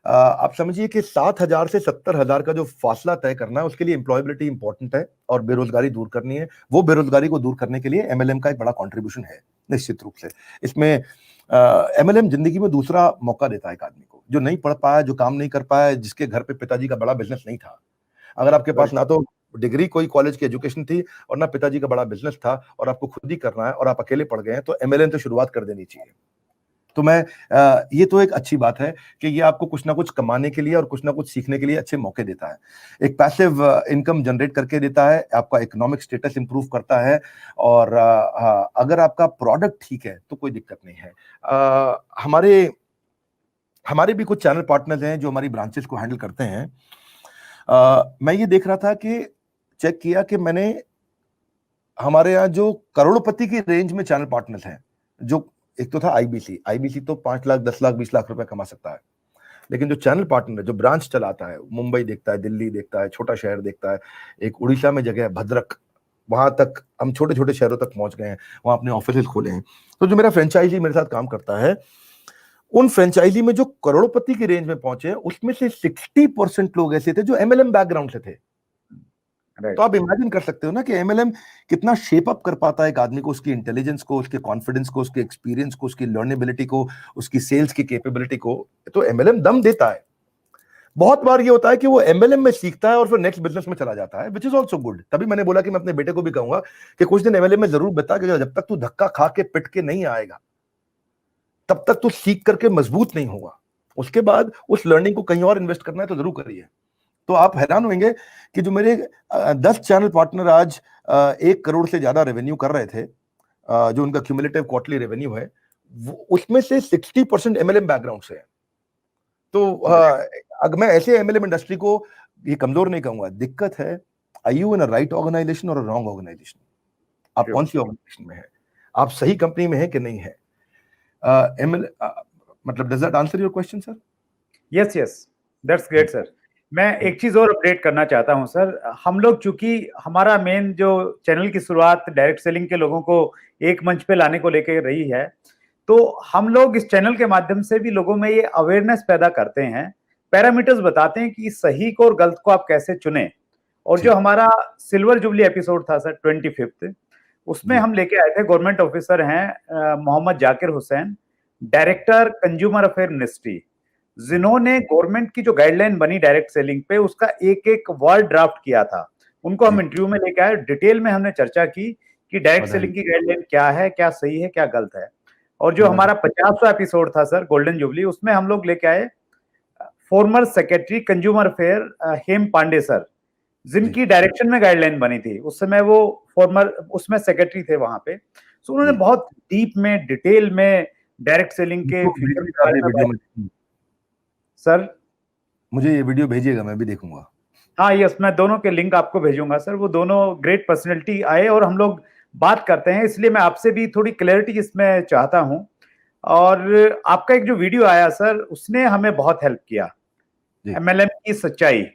आप समझिए कि 7,000 से 70,000 का जो फासला तय करना है, उसके लिए एम्प्लॉयबिलिटी इंपॉर्टेंट है और बेरोजगारी दूर करनी है। वो बेरोजगारी को दूर करने के लिए एमएलएम का एक बड़ा कंट्रीब्यूशन है निश्चित रूप से। इसमें एमएलएम जिंदगी में दूसरा मौका देता है एक आदमी को, जो नहीं पढ़ पाया, जो काम नहीं कर पाया, जिसके घर पे पिताजी का बड़ा बिजनेस नहीं था। अगर आपके पास ना तो डिग्री, कोई कॉलेज की एजुकेशन थी और ना पिताजी का बड़ा बिजनेस था और आपको खुद ही करना है और आप अकेले पढ़ गए हैं, तो एमएलएम से शुरुआत कर देनी चाहिए। तो मैं ये तो एक अच्छी बात है कि ये आपको कुछ ना कुछ कमाने के लिए और कुछ ना कुछ सीखने के लिए अच्छे मौके देता है, एक पैसिव इनकम जनरेट करके देता है, आपका इकोनॉमिक स्टेटस इंप्रूव करता है। और अगर आपका प्रोडक्ट ठीक है तो कोई दिक्कत नहीं है। हमारे भी कुछ चैनल पार्टनर्स हैं जो हमारी ब्रांचेस को हैंडल करते हैं। मैं ये देख रहा था कि चेक किया कि मैंने हमारे यहाँ जो करोड़पति की रेंज में चैनल पार्टनर्स हैं, जो एक तो था आईबीसी तो 5 लाख, 10 लाख, 20 लाख रुपए कमा सकता है। लेकिन जो चैनल पार्टनर है, जो ब्रांच चलाता है, मुंबई देखता है, दिल्ली देखता है, छोटा शहर देखता है, एक उड़ीसा में जगह है भद्रक, वहां तक हम छोटे छोटे शहरों तक पहुंच गए हैं, वहां अपने ऑफिस खोले हैं। तो जो मेरा फ्रेंचाइजी मेरे साथ काम करता है, उन फ्रेंचाइजी में जो करोड़पति की रेंज में पहुंचे, उसमें से 60% लोग ऐसे थे जो एमएलएम बैकग्राउंड से थे। तो आप इमेजिन कर सकते हो ना कि एमएलएम कितना शेप अप कर पाता है एक आदमी को, उसकी इंटेलिजेंस को, उसके कॉन्फिडेंस को, उसके एक्सपीरियंस को, उसकी लर्नेबिलिटी को, उसकी सेल्स की कैपेबिलिटी को। तो एमएलएम दम देता है। बहुत बार ये होता है कि वो एमएलएम में सीखता है और फिर नेक्स्ट बिजनेस में चला जाता है, विच इज ऑल्सो गुड। तभी मैंने बोला कि मैं अपने बेटे को भी कहूंगा कि कुछ दिन एमएलएम में जरूर बता, कि जब तक तू धक्का खा के पिट के नहीं आएगा, तब तक तू सीख करके मजबूत नहीं होगा। उसके बाद उस लर्निंग को कहीं और इन्वेस्ट करना है तो जरूर करिए। तो आप हैरान होंगे कि जो मेरे 10 चैनल पार्टनर आज 1 करोड़ से ज्यादा रेवेन्यू कर रहे थे, जो उनका क्यूमुलेटिव क्वार्टरली रेवेन्यू है, उसमें से 60% एमएलएम बैकग्राउंड से है। तो अगर मैं ऐसे एमएलएम इंडस्ट्री को ये कमजोर नहीं कहूंगा। दिक्कत है, are you in a right organization और अ रॉन्ग ऑर्गेनाइजेशन? आप कौन सी ऑर्गेनाइजेशन में है, आप सही कंपनी में है कि नहीं है? मतलब does that answer your question sir? Yes yes, that's great sir. मैं एक चीज और अपडेट करना चाहता हूं सर। हम लोग, चूंकि हमारा मेन जो चैनल की शुरुआत डायरेक्ट सेलिंग के लोगों को एक मंच पे लाने को लेकर रही है, तो हम लोग इस चैनल के माध्यम से भी लोगों में ये अवेयरनेस पैदा करते हैं, पैरामीटर्स बताते हैं कि सही को और गलत को आप कैसे चुने। और जो हमारा सिल्वर जुबली एपिसोड था सर 25th, उसमें हम लेके आए थे, गवर्नमेंट ऑफिसर हैं Mohammad Zakir Hussain, director consumer affair ministry, जिन्होंने गवर्नमेंट की जो गाइडलाइन बनी डायरेक्ट सेलिंग पे, उसका एक एक वर्ड ड्राफ्ट किया था। उनको हम इंटरव्यू में लेके आए, डिटेल में हमने चर्चा की कि डायरेक्ट सेलिंग की गाइडलाइन क्या है, क्या सही है, क्या गलत है। और जो हमारा 50वां एपिसोड था सर गोल्डन जुबली, उसमें हम लोग लेके आए फॉर्मर सेक्रेटरी कंज्यूमर अफेयर हेम पांडे सर, जिनकी डायरेक्शन में गाइडलाइन बनी थी। उस समय वो फॉर्मर उसमें सेक्रेटरी थे वहां पे। सो उन्होंने बहुत डीप में, डिटेल में डायरेक्ट सेलिंग के फ्यूचर के बारे में। सर मुझे ये वीडियो भेजिएगा, मैं भी देखूंगा। हाँ यस, मैं दोनों के लिंक आपको भेजूंगा सर। वो दोनों ग्रेट पर्सनैलिटी आए और हम लोग बात करते हैं, इसलिए मैं आपसे भी थोड़ी क्लैरिटी इसमें चाहता हूं। और आपका एक जो वीडियो आया सर, उसने हमें बहुत हेल्प किया, एमएलएम की सच्चाई।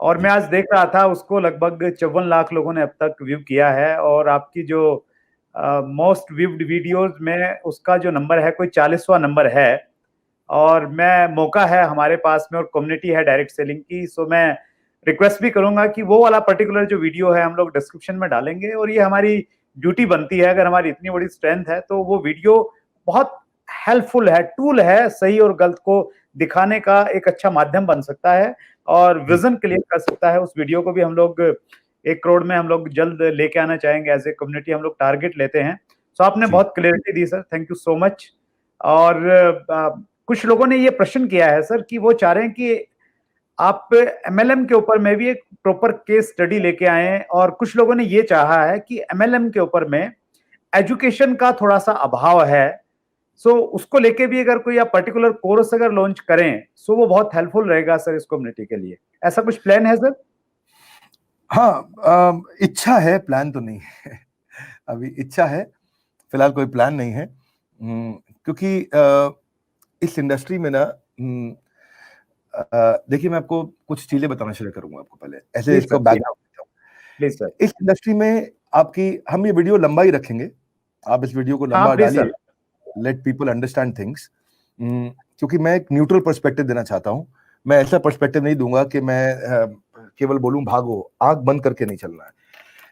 और मैं आज देख रहा था, उसको लगभग 54 लाख लोगों ने अब तक व्यू किया है। और आपकी जो मोस्ट व्यूड वीडियोज में उसका जो नंबर है, कोई 40वां नंबर है। और मैं, मौका है हमारे पास में और कम्युनिटी है डायरेक्ट सेलिंग की, सो मैं रिक्वेस्ट भी करूंगा कि वो वाला पर्टिकुलर जो वीडियो है हम लोग डिस्क्रिप्शन में डालेंगे। और ये हमारी ड्यूटी बनती है, अगर हमारी इतनी बड़ी स्ट्रेंथ है तो वो वीडियो बहुत हेल्पफुल है, टूल है, सही और गलत को दिखाने का एक अच्छा माध्यम बन सकता है और विजन क्लियर कर सकता है। उस वीडियो को भी हम लोग 1 करोड़ में हम लोग जल्द लेके आना चाहेंगे, एज ए कम्युनिटी हम लोग टारगेट लेते हैं। सो आपने बहुत clarity the sir, thank you so much. और कुछ लोगों ने ये प्रश्न किया है सर कि वो चाह रहे हैं कि आप एमएलएम के ऊपर में भी एक प्रॉपर केस स्टडी लेके आए, और कुछ लोगों ने ये चाहा है कि एमएलएम के ऊपर में एजुकेशन का थोड़ा सा अभाव है। सो उसको लेके भी अगर कोई आप पर्टिकुलर कोर्स अगर लॉन्च करें, सो वो बहुत हेल्पफुल रहेगा सर इस कम्युनिटी के लिए। ऐसा कुछ प्लान है सर? हाँ, इच्छा है, प्लान तो नहीं है। अभी इच्छा है, फिलहाल कोई प्लान नहीं है, क्योंकि इस इंडस्ट्री में ना देखिए मैं आपको कुछ चीजें बताना शुरू करूंगा आपको, पहले ऐसे प्लीज इसको सर, बैकग्राउंड देता हूँ। Please sir. इस इंडस्ट्री में आपकी, हम ये वीडियो लंबा ही रखेंगे, आप इस वीडियो को हाँ लंबा प्लीज डालिए, sir. Let people understand things, क्योंकि मैं एक न्यूट्रल पर्सपेक्टिव देना चाहता हूँ। मैं ऐसा पर्सपेक्टिव नहीं दूंगा कि मैं केवल बोलूं भागो, आंख बंद करके नहीं चलना है।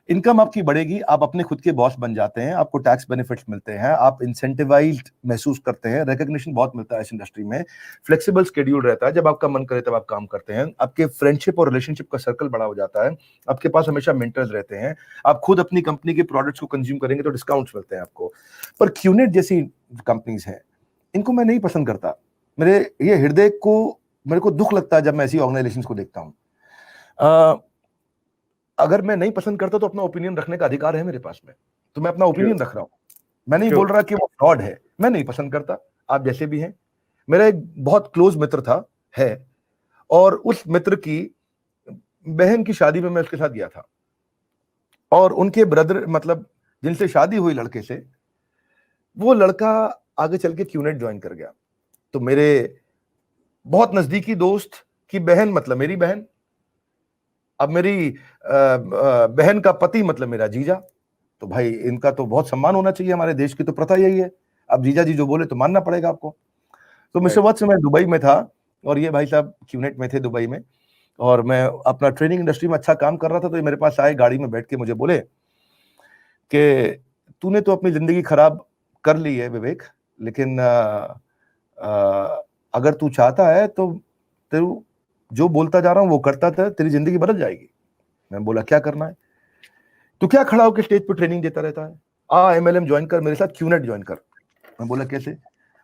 इनकम आपकी बढ़ेगी, आप अपने खुद के बॉस बन जाते हैं, आपको टैक्स बेनिफिट्स मिलते हैं, आप इंसेंटिवाइज्ड महसूस करते हैं, रिकॉग्निशन बहुत मिलता है इस इंडस्ट्री में, फ्लेक्सिबल शेड्यूल रहता है, जब आपका मन करे तब आप काम करते हैं, आपके फ्रेंडशिप और रिलेशनशिप का सर्कल बड़ा हो जाता है, आपके पास हमेशा मेंटर्स रहते हैं, आप खुद अपनी कंपनी के प्रोडक्ट्स को कंज्यूम करेंगे तो डिस्काउंट्स मिलते हैं आपको। पर क्यूनेट जैसी कंपनीज हैं, इनको मैं नहीं पसंद करता। मेरे ये हृदय को, मेरे को दुख लगता है जब मैं ऐसी ऑर्गेनाइजेशंस को देखता हूँ। अगर मैं नहीं पसंद करता तो अपना ओपिनियन रखने का अधिकार है मेरे पास में, तो मैं अपना ओपिनियन रख रहा हूं। मैं नहीं बोल रहा कि वो फ्रॉड है, मैं नहीं पसंद करता, आप जैसे भी हैं। मेरा एक बहुत क्लोज मित्र था, है, और उस मित्र की बहन की शादी में मैं उसके साथ गया था, और उनके ब्रदर, मतलब जिनसे शादी हुई लड़के से, वो लड़का आगे चल के क्यूनेट ज्वाइन कर गया। तो मेरे बहुत नजदीकी दोस्त की बहन मतलब मेरी बहन, अब मेरी बहन का पति मतलब मेरा जीजा, तो भाई इनका तो बहुत सम्मान होना चाहिए, हमारे देश की तो प्रथा यही है। अब जीजा जी जो बोले तो मानना पड़ेगा आपको। तो मिस्टर वत्स, मैं दुबई में था और ये भाई साहब क्यूनेट में थे दुबई में, और मैं अपना ट्रेनिंग इंडस्ट्री में अच्छा काम कर रहा था। तो ये मेरे पास आए, गाड़ी में बैठ के मुझे बोले कि तूने तो अपनी जिंदगी खराब कर ली है विवेक, लेकिन अगर तू चाहता है तो तेरू जो बोलता जा रहा हूं वो करता था, तेरी जिंदगी बदल जाएगी। मैं बोला क्या करना है? तो क्या खड़ा होकर स्टेज पर ट्रेनिंग देता रहता है, आ एमएलएम ज्वाइन कर, मेरे साथ क्यूनेट ज्वाइन कर। मैं बोला कैसे?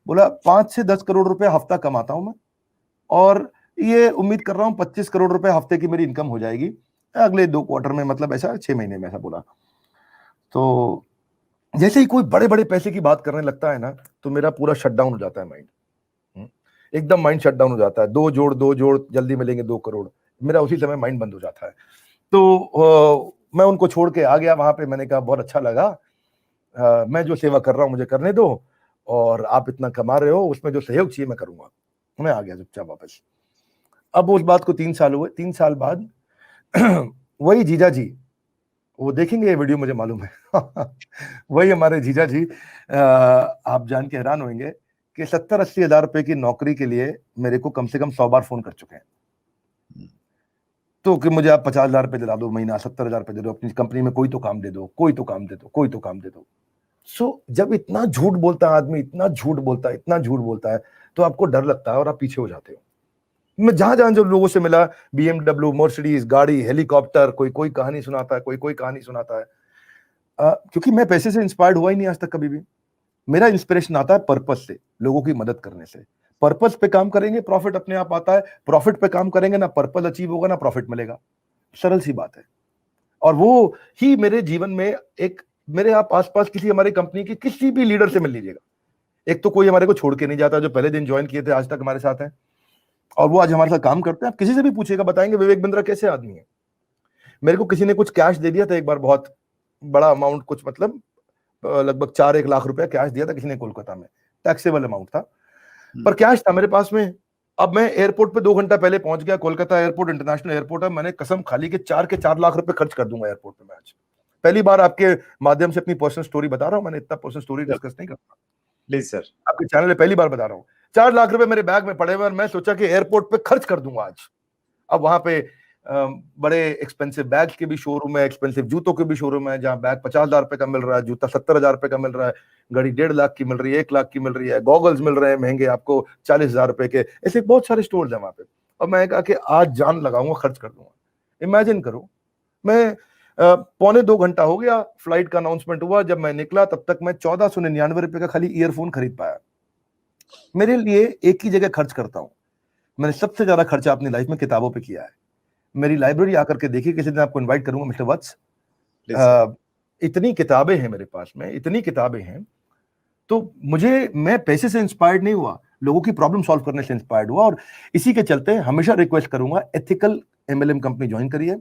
बोला 5 से 10 करोड़ रुपए हफ्ता कमाता हूं मैं, और ये उम्मीद कर रहा हूं 25 करोड़ रुपए हफ्ते की मेरी इनकम हो जाएगी अगले 2 क्वार्टर में, मतलब ऐसा 6 महीने में, ऐसा बोला। तो जैसे ही कोई बड़े बड़े पैसे की बात करने लगता है ना, तो मेरा पूरा शट डाउन हो जाता है माइंड, एकदम माइंड शट डाउन हो जाता है। 2 जोड़ जल्दी मिलेंगे 2 करोड़, मेरा उसी समय माइंड बंद हो जाता है। तो मैं उनको छोड़ के आ गया वहां पे। मैंने कहा बहुत अच्छा लगा, मैं जो सेवा कर रहा हूं मुझे करने दो, और आप इतना कमा रहे हो, उसमें जो सहयोग चाहिए मैं करूंगा। मैं आ गया चुपचाप वापस। अब उस बात को 3 साल हुए। 3 साल बाद वही जीजा जी, वो देखेंगे ये वीडियो मुझे मालूम है वही हमारे जीजा जी, आप जान के हैरान होंगे कि 70-80 हजार रुपए की नौकरी के लिए मेरे को कम से कम 100 बार फोन कर चुके हैं। तो कि मुझे आप 50 हजार रुपए दिला दो महीना, 70 हजार रुपए दे दो, अपनी कंपनी में कोई तो काम दे दो, कोई तो काम दे दो, कोई तो काम दे दो। सो जब इतना झूठ बोलता है आदमी, इतना झूठ बोलता है, इतना झूठ बोलता है, तो आपको डर लगता है और आप पीछे हो जाते हो। मैं जहां जहां जो लोगों से मिला, BMW, मर्सिडीज, गाड़ी, हेलीकॉप्टर, कोई कहानी सुनाता है, कोई कहानी सुनाता है। क्योंकि मैं पैसे से इंस्पायर्ड हुआ ही नहीं आज तक कभी भी। मेरा इंस्पिरेशन आता है पर्पस से, लोगों की मदद करने से। पर्पस पे काम करेंगे, प्रॉफिट अपने आप आता है। प्रॉफिट पे काम करेंगे, ना पर्पस अचीव होगा ना प्रॉफिट मिलेगा। सरल सी बात है। और वो ही मेरे जीवन में एक, मेरे आप आसपास किसी हमारी कंपनी की किसी भी लीडर से मिल लीजिएगा, एक तो कोई हमारे को छोड़ के नहीं जाता, जो पहले दिन ज्वाइन किए थे आज तक हमारे साथ हैं, और वो आज हमारे साथ काम करते हैं। आप किसी से भी पूछिएगा, बताएंगे विवेक बिंद्रा कैसे आदमी है। मेरे को किसी ने कुछ कैश दे दिया था एक बार, बहुत बड़ा अमाउंट, कुछ मतलब लगभग 4-1 लाख रुपया कैश दिया था किसी ने कोलकाता में, टैक्सेबल अमाउंट था, पर कैश था मेरे पास में। अब मैं एयरपोर्ट पे 2 घंटा पहले पहुंच गया, कोलकाता एयरपोर्ट इंटरनेशनल एयरपोर्ट है। मैंने कसम खाली के 4 लाख रुपए खर्च कर दूंगा एयरपोर्ट पे मैं आज। पहली बार आपके माध्यम से अपनी पर्सनल स्टोरी बता रहा हूं, मैंने इतना पर्सनल स्टोरी डिस्कस नहीं करता प्लीज सर, आपके चैनल पे, पहली बार बता रहा हूं। 4 लाख रुपए मेरे बैग में पड़े हुए, और मैं सोचा कि एयरपोर्ट पे खर्च कर दूंगा आज। अब वहां पे बड़े एक्सपेंसिव बैग के भी शोरूम है, एक्सपेंसिव जूतों के भी शोरूम है, जहां बैग 50 हजार रुपए का मिल रहा है, जूता 70 हजार रुपए का मिल रहा है, घड़ी 1.5 लाख की मिल रही है, 1 लाख की मिल रही है, गॉगल्स मिल रहे हैं महंगे आपको 40 हजार रुपए के, ऐसे बहुत सारे स्टोर्स हैं वहां पे। और मैं कहा कि आज जान लगाऊंगा, खर्च कर दूंगा। इमेजिन करो, मैं 1.25 घंटा हो गया, फ्लाइट का अनाउंसमेंट हुआ, जब मैं निकला तब तक मैं 1499 रुपए का खाली ईयरफोन खरीद पाया। मेरे लिए एक ही जगह खर्च करता हूं। मैंने सबसे ज्यादा खर्चा अपनी लाइफ में किताबों पे किया है। मेरी लाइब्रेरी आकर के देखिए, किसी दिन आपको इनवाइट करूंगा मिस्टर वत्स। इतनी किताबें हैं मेरे पास में, इतनी किताबें हैं। तो मैं पैसे से इंस्पायर्ड नहीं हुआ, लोगों की प्रॉब्लम सॉल्व करने से इंस्पायर्ड हुआ। और इसी के चलते हमेशा रिक्वेस्ट करूंगा, एथिकल MLM कंपनी ज्वाइन करिए।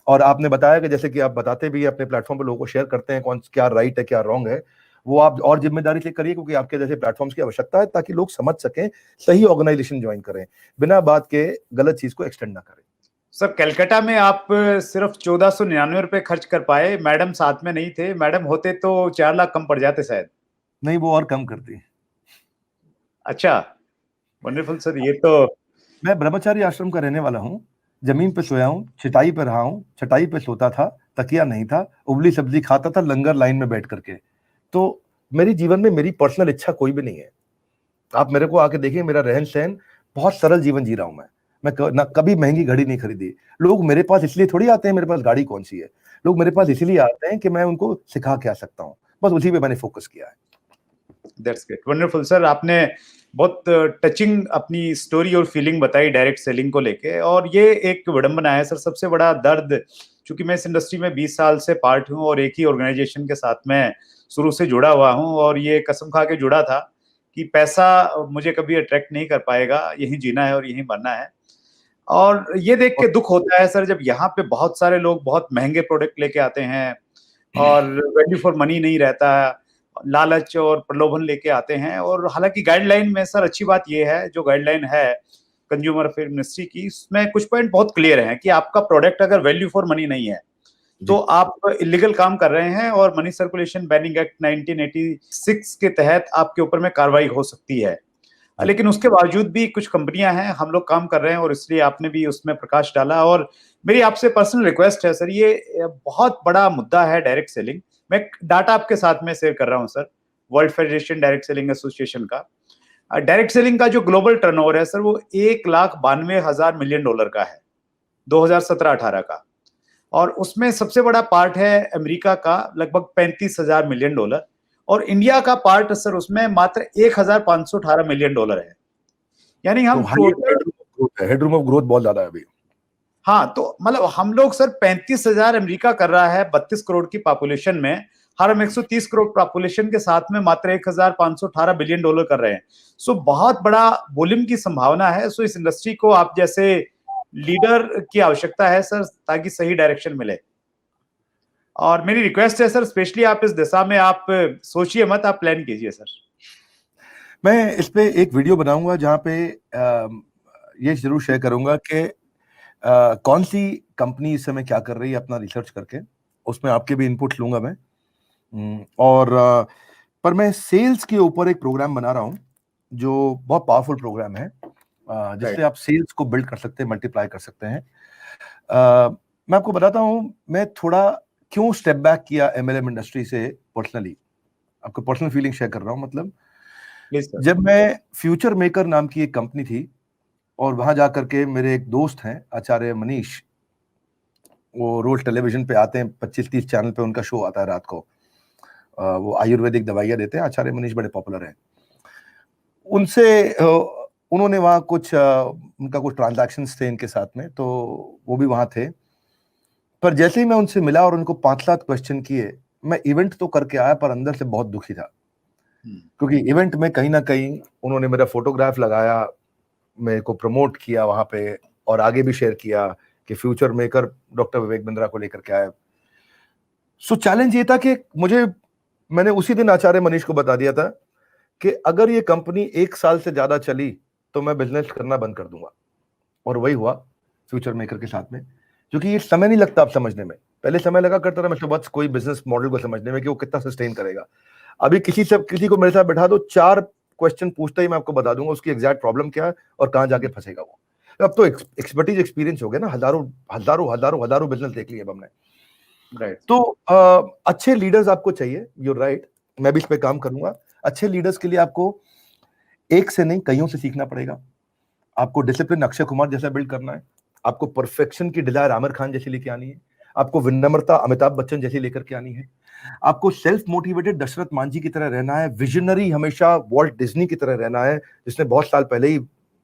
और आपने बताया कि जैसे कि आप बताते भी अपने प्लेटफॉर्म पे लोगों को शेयर करते हैं कौन क्या राइट है क्या रॉन्ग है, वो आप और जिम्मेदारी से करिए, क्योंकि आपके जैसे प्लेटफॉर्म्स की आवश्यकता है ताकि लोग समझ सकें, सही ऑर्गेनाइजेशन ज्वाइन करें, बिना बात के गलत चीज को एक्सटेंड ना करें। सर कलकत्ता में आप सिर्फ 1499 रुपए खर्च कर पाए, मैडम साथ में नहीं थे, मैडम होते तो 4 लाख कम पड़ जाते शायद। नहीं, वो और कम करती। अच्छा, वंडरफुल सर। ये तो मैं ब्रह्मचारी आश्रम का रहने वाला हूँ, जमीन पे सोया हूँ, चटाई पे रहा हूँ, चटाई पे सोता था, तकिया नहीं था, उबली सब्जी खाता था लंगर लाइन में बैठ करके। तो मेरे जीवन में मेरी पर्सनल इच्छा कोई भी नहीं है। आप मेरे को आके देखिए, मेरा रहन सहन बहुत सरल जीवन जी रहा हूं मैं ना कभी महंगी घड़ी नहीं खरीदी। लोग मेरे पास इसलिए थोड़ी आते हैं मेरे पास गाड़ी कौन सी है, लोग मेरे पास इसलिए आते हैं कि मैं उनको सिखा के आ सकता हूँ, बस उसी पे मैंने फोकस किया है। That's great, wonderful sir. आपने बहुत टचिंग अपनी स्टोरी और फीलिंग बताई डायरेक्ट सेलिंग को लेके, और ये एक विडंबना है सर, सबसे बड़ा दर्द, क्योंकि मैं इस इंडस्ट्री में 20 साल से पार्ट हूँ और एक ही ऑर्गेनाइजेशन के साथ में शुरू से जुड़ा हुआ हूँ, और ये कसम खा के जुड़ा था कि पैसा मुझे कभी अट्रैक्ट नहीं कर पाएगा, यहीं जीना है और यहीं मरना है। और ये देख के दुख होता है सर, जब यहाँ पे बहुत सारे लोग बहुत महंगे प्रोडक्ट लेके आते हैं और वैल्यू फॉर मनी नहीं रहता, लालच और प्रलोभन लेके आते हैं। और हालांकि गाइडलाइन में सर अच्छी बात ये है, जो गाइडलाइन है कंज्यूमर अफेयर मिनिस्ट्री की, इसमें कुछ पॉइंट बहुत क्लियर हैं कि आपका प्रोडक्ट अगर वैल्यू फॉर मनी नहीं है तो आप इलीगल काम कर रहे हैं, और मनी सर्कुलेशन बैनिंग एक्ट 1986 के तहत आपके ऊपर में कार्रवाई हो सकती है। लेकिन उसके बावजूद भी कुछ कंपनियां हैं, हम लोग काम कर रहे हैं, और इसलिए आपने भी उसमें प्रकाश डाला। और मेरी आपसे पर्सनल रिक्वेस्ट है सर, ये बहुत बड़ा मुद्दा है डायरेक्ट सेलिंग। मैं डाटा आपके साथ में शेयर कर रहा हूं sir, world federation direct selling association का। डायरेक्ट सेलिंग का जो ग्लोबल टर्नओवर है सर, वो 1,92,000 मिलियन डॉलर का है 2017-18 का। और उसमें सबसे बड़ा पार्ट है अमेरिका का, लगभग 35,000 मिलियन डॉलर, और इंडिया का पार्ट सर उसमें मात्र 1,518 मिलियन डॉलर है। यानी हम टोटल हेडरूम ऑफ ग्रोथ बहुत ज्यादा है अभी। हाँ, तो मतलब हम लोग सर 35,000 अमेरिका कर रहा है 32 करोड़ की पॉपुलेशन में, हर हम 130 करोड़ पॉपुलेशन के साथ में मात्र 1,518 बिलियन डॉलर कर रहे हैं। सो बहुत बड़ा वॉल्यूम की संभावना है। सो इस इंडस्ट्री को आप जैसे लीडर की आवश्यकता है सर, ताकि सही डायरेक्शन मिले। और मेरी रिक्वेस्ट है सर, स्पेशली आप इस दिशा में आप सोचिए मत, आप प्लान कीजिए सर। मैं इस पे एक वीडियो बनाऊंगा जहां पे ये जरूर शेयर करूंगा कि कौन सी कंपनी इस समय क्या कर रही है, अपना रिसर्च करके उसमें आपके भी इनपुट लूंगा मैं। और पर मैं सेल्स के ऊपर एक प्रोग्राम बना रहा हूं जो बहुत पावरफुल प्रोग्राम है, जिससे आप सेल्स को बिल्ड कर सकते हैं, मल्टीप्लाई कर सकते हैं। मैं आपको बताता हूं मैं थोड़ा क्यों स्टेप बैक किया एमएलएम इंडस्ट्री से पर्सनली, आपको पर्सनल फीलिंग शेयर कर रहा हूं। मतलब जब मैं फ्यूचर मेकर नाम की एक कंपनी थी और वहां जाकर के मेरे एक दोस्त हैं आचार्य मनीष, वो रोज टेलीविजन पे आते हैं, 25-30 चैनल पे उनका शो आता है रात को, वो आयुर्वेदिक दवाइयां देते हैं, आचार्य मनीष बड़े पॉपुलर हैं। उनसे उन्होंने वहाँ कुछ उनका कुछ ट्रांजैक्शंस थे इनके साथ में, तो वो भी वहाँ थे। पर जैसे ही मैं उनसे मिला और उनको 5-7 क्वेश्चन किए, मैं इवेंट तो करके आया पर अंदर से बहुत दुखी था, क्योंकि इवेंट में कहीं ना कहीं उन्होंने मेरा फोटोग्राफ लगाया, मेरे को प्रमोट किया वहां पे, और आगे भी शेयर किया कि future maker doctor Vivek Bindra को लेकर के आया। सो चैलेंज ये था कि मैंने उसी दिन आचार्य मनीष को बता दिया था कि अगर ये कंपनी 1 साल से ज्यादा चली तो मैं बिजनेस करना बंद कर दूंगा। और वही हुआ फ्यूचर मेकर के साथ में, क्योंकि ये समय नहीं लगता आप समझने में। पहले समय लगा करता था मैं बस कोई बिजनेस मॉडल को समझने में कि वो कितना सस्टेन करेगा। अभी किसी को मेरे साथ बैठा दो, 4 क्वेश्चन पूछते ही मैं आपको बता दूंगा उसकी एग्जैक्ट प्रॉब्लम क्या है और कहां जाके फंसेगा वो। अब तो एक्सपर्टीज एक्सपीरियंस हो गया ना, हजारों बिजनेस देख लिए अब हमने। राइट। तो अच्छे लीडर्स आपको चाहिए, यूर राइट, मैं भी इस पे काम करूंगा। अच्छे लीडर्स के लिए आपको एक से नहीं कईयों से सीखना पड़ेगा। आपको डिसिप्लिन अक्षय कुमार जैसा बिल्ड करना है, आपको परफेक्शन की डिजायर आमिर खान जैसी लेके आनी है, आपको विनम्रता अमिताभ बच्चन जैसी लेकर के आनी है, आपको सेल्फ मोटिवेटेड दशरथ मांझी की तरह रहना है, विजनरी हमेशा वॉल्ट डिज्नी की तरह रहना है, जिसने बहुत साल पहले ही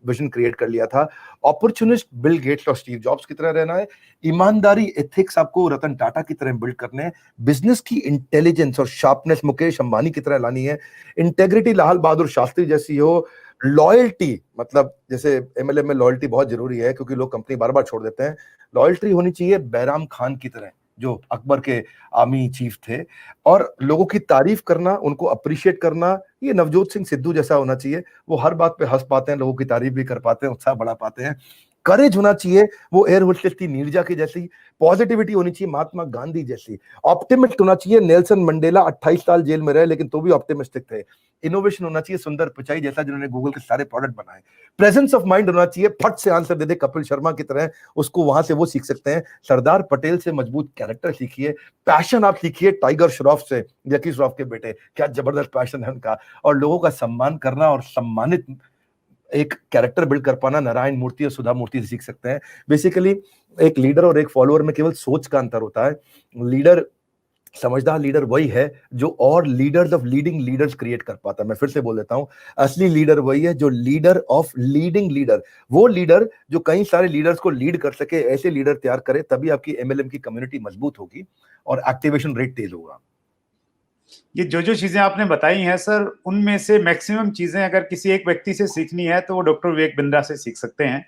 विजन क्रिएट कर लिया था। अपॉर्चुनिस्ट बिल गेट्स और स्टीव जॉब्स की तरह रहना है, ईमानदारी एथिक्स आपको रतन टाटा की तरह बिल्ड करने हैं, बिजनेस की इंटेलिजेंस और शार्पनेस मुकेश अंबानी की तरह लानी है, इंटेग्रिटी लाल बहादुर शास्त्री जैसी हो, लॉयल्टी, मतलब जैसे एमएलए में लॉयल्टी बहुत जरूरी है क्योंकि लोग कंपनी बार बार छोड़ देते हैं, लॉयल्टी होनी चाहिए बैराम खान की तरह जो अकबर के आर्मी चीफ थे, और लोगों की तारीफ करना, उनको अप्रिशिएट करना, ये नवजोत सिंह सिद्धू जैसा होना चाहिए। वो हर बात पे हंस पाते हैं, लोगों की तारीफ भी कर पाते हैं, उत्साह बढ़ा पाते हैं। करेज होना चाहिए, वो एयर होस्टेस थी नीरजा की जैसी, पॉजिटिविटी होनी चाहिए महात्मा गांधी जैसी, ऑप्टिमिस्ट होना चाहिए नेल्सन मंडेला, 28 साल जेल में रहे लेकिन तो भी ऑप्टिमिस्टिक थे, इनोवेशन होना चाहिए सुंदर पिचाई जैसा जिन्होंने गूगल के सारे प्रोडक्ट बनाए, प्रेजेंस ऑफ माइंड होना चाहिए, फट से आंसर दे दे कपिल शर्मा की तरह, उसको वहां से वो सीख सकते हैं, सरदार पटेल से मजबूत कैरेक्टर सीखिए, पैशन आप सीखिए टाइगर श्रॉफ से, जैकी श्रॉफ के बेटे, क्या जबरदस्त पैशन है उनका, और लोगों का सम्मान करना और सम्मानित एक कैरेक्टर बिल्ड कर पाना नारायण मूर्ति और सुधा मूर्ति से सीख सकते हैं। बेसिकली एक लीडर और एक फॉलोअर में केवल सोच का अंतर होता है। लीडर, समझदार लीडर वही है जो और leaders of leading leaders create कर पाता है। मैं फिर से बोल देता हूं, असली लीडर वही है जो लीडर ऑफ लीडिंग लीडर, वो लीडर जो कई सारे लीडर्स को लीड कर सके, ऐसे लीडर तैयार करे, तभी आपकी एमएलएम की कम्युनिटी मजबूत होगी और एक्टिवेशन रेट तेज होगा। ये जो चीजें आपने बताई हैं सर, उनमें से मैक्सिमम चीजें अगर किसी एक व्यक्ति से सीखनी है तो वो डॉक्टर विवेक बिंद्रा से सीख सकते हैं,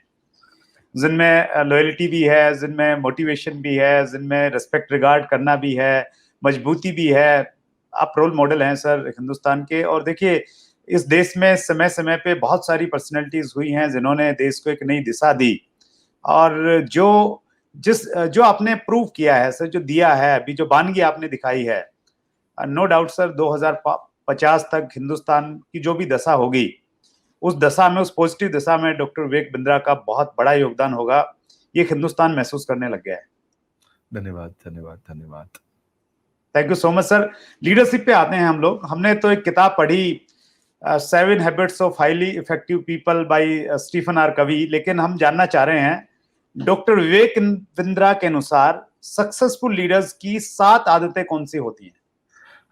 जिनमें लॉयल्टी भी है, जिनमें मोटिवेशन भी है, जिनमें रिस्पेक्ट रिगार्ड करना भी है, मजबूती भी है। आप रोल मॉडल हैं सर हिंदुस्तान के। और देखिए, इस देश में समय समय पे बहुत सारी पर्सनैलिटीज हुई हैं जिन्होंने देश को एक नई दिशा दी, और जो आपने प्रूव किया है सर, जो दिया है अभी, जो बानगी आपने दिखाई है, नो डाउट सर 2050 तक हिंदुस्तान की जो भी दशा होगी, उस दशा में, उस पॉजिटिव दशा में डॉक्टर विवेक बिंद्रा का बहुत बड़ा योगदान होगा। ये हिंदुस्तान महसूस करने लग गया है। धन्यवाद धन्यवाद धन्यवाद। Thank you so much sir. Leadership पे आते हैं हम लोग। हमने तो एक किताब पढ़ी, 7 habits of highly effective people by Stephen R Covey, लेकिन हम जानना चाह रहे हैं डॉक्टर विवेक बिंद्रा के अनुसार सक्सेसफुल लीडर्स की 7 आदतें कौन सी होती हैं?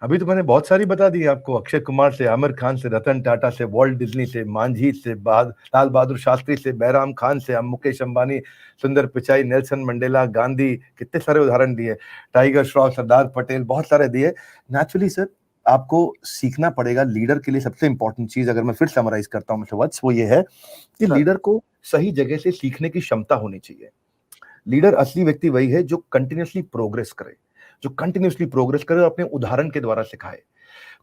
अभी तो मैंने बहुत सारी बता दी आपको, अक्षय कुमार से, आमिर खान से, रतन टाटा से, वॉल्ट डिज्नी से, मांझी से, लाल बहादुर शास्त्री से, बैराम खान से, मुकेश अंबानी, सुंदर पिचाई, नेल्सन मंडेला, गांधी, कितने सारे उदाहरण दिए, टाइगर श्रॉफ, सरदार पटेल, बहुत सारे दिए। नेचुरली सर आपको सीखना पड़ेगा लीडर के लिए। सबसे इंपॉर्टेंट चीज अगर मैं फिर समराइज करता हूँ मिस्टर वत्स, वो ये है कि लीडर को सही जगह से सीखने की क्षमता होनी चाहिए। लीडर असली व्यक्ति वही है जो कंटिन्यूसली प्रोग्रेस करे, जो कंटिन्यूसली प्रोग्रेस करे और अपने उदाहरण के द्वारा सिखाए।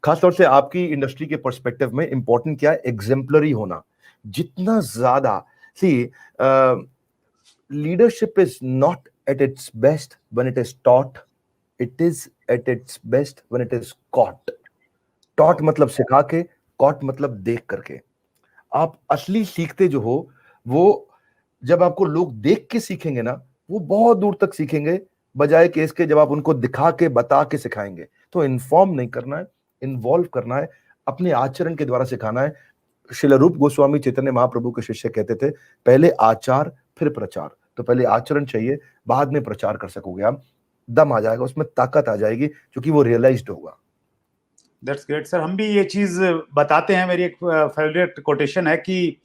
खासतौर से आपकी इंडस्ट्री के पर्सपेक्टिव में इंपॉर्टेंट क्या है? एग्जेम्पलरी होना। जितना ज्यादा सी leadership is not at its best when it is taught, it is at its best when it is caught. Taught मतलब सिखा के, कॉट मतलब देख करके। आप असली सीखते जो हो, वो जब आपको लोग देख के सीखेंगे ना, वो बहुत दूर तक सीखेंगे, बजाय कि इसके जब आप उनको दिखा के, बता के सिखाएंगे। तो इन्फॉर्म नहीं करना है, इन्वॉल्व करना है, अपने आचरण के द्वारा सिखाना है। श्रील रूप गोस्वामी चैतन्य महाप्रभु के शिष्य कहते थे, पहले आचार फिर प्रचार। तो पहले आचरण चाहिए, बाद में प्रचार कर सकोगे आप, दम आ जाएगा, उसमें ताकत आ जाएगी, क्योंकि वो रियलाइज्ड होगा। That's great sir. हम भी ये चीज बताते हैं, मेरी एक फेवरेट कोटेशन है कि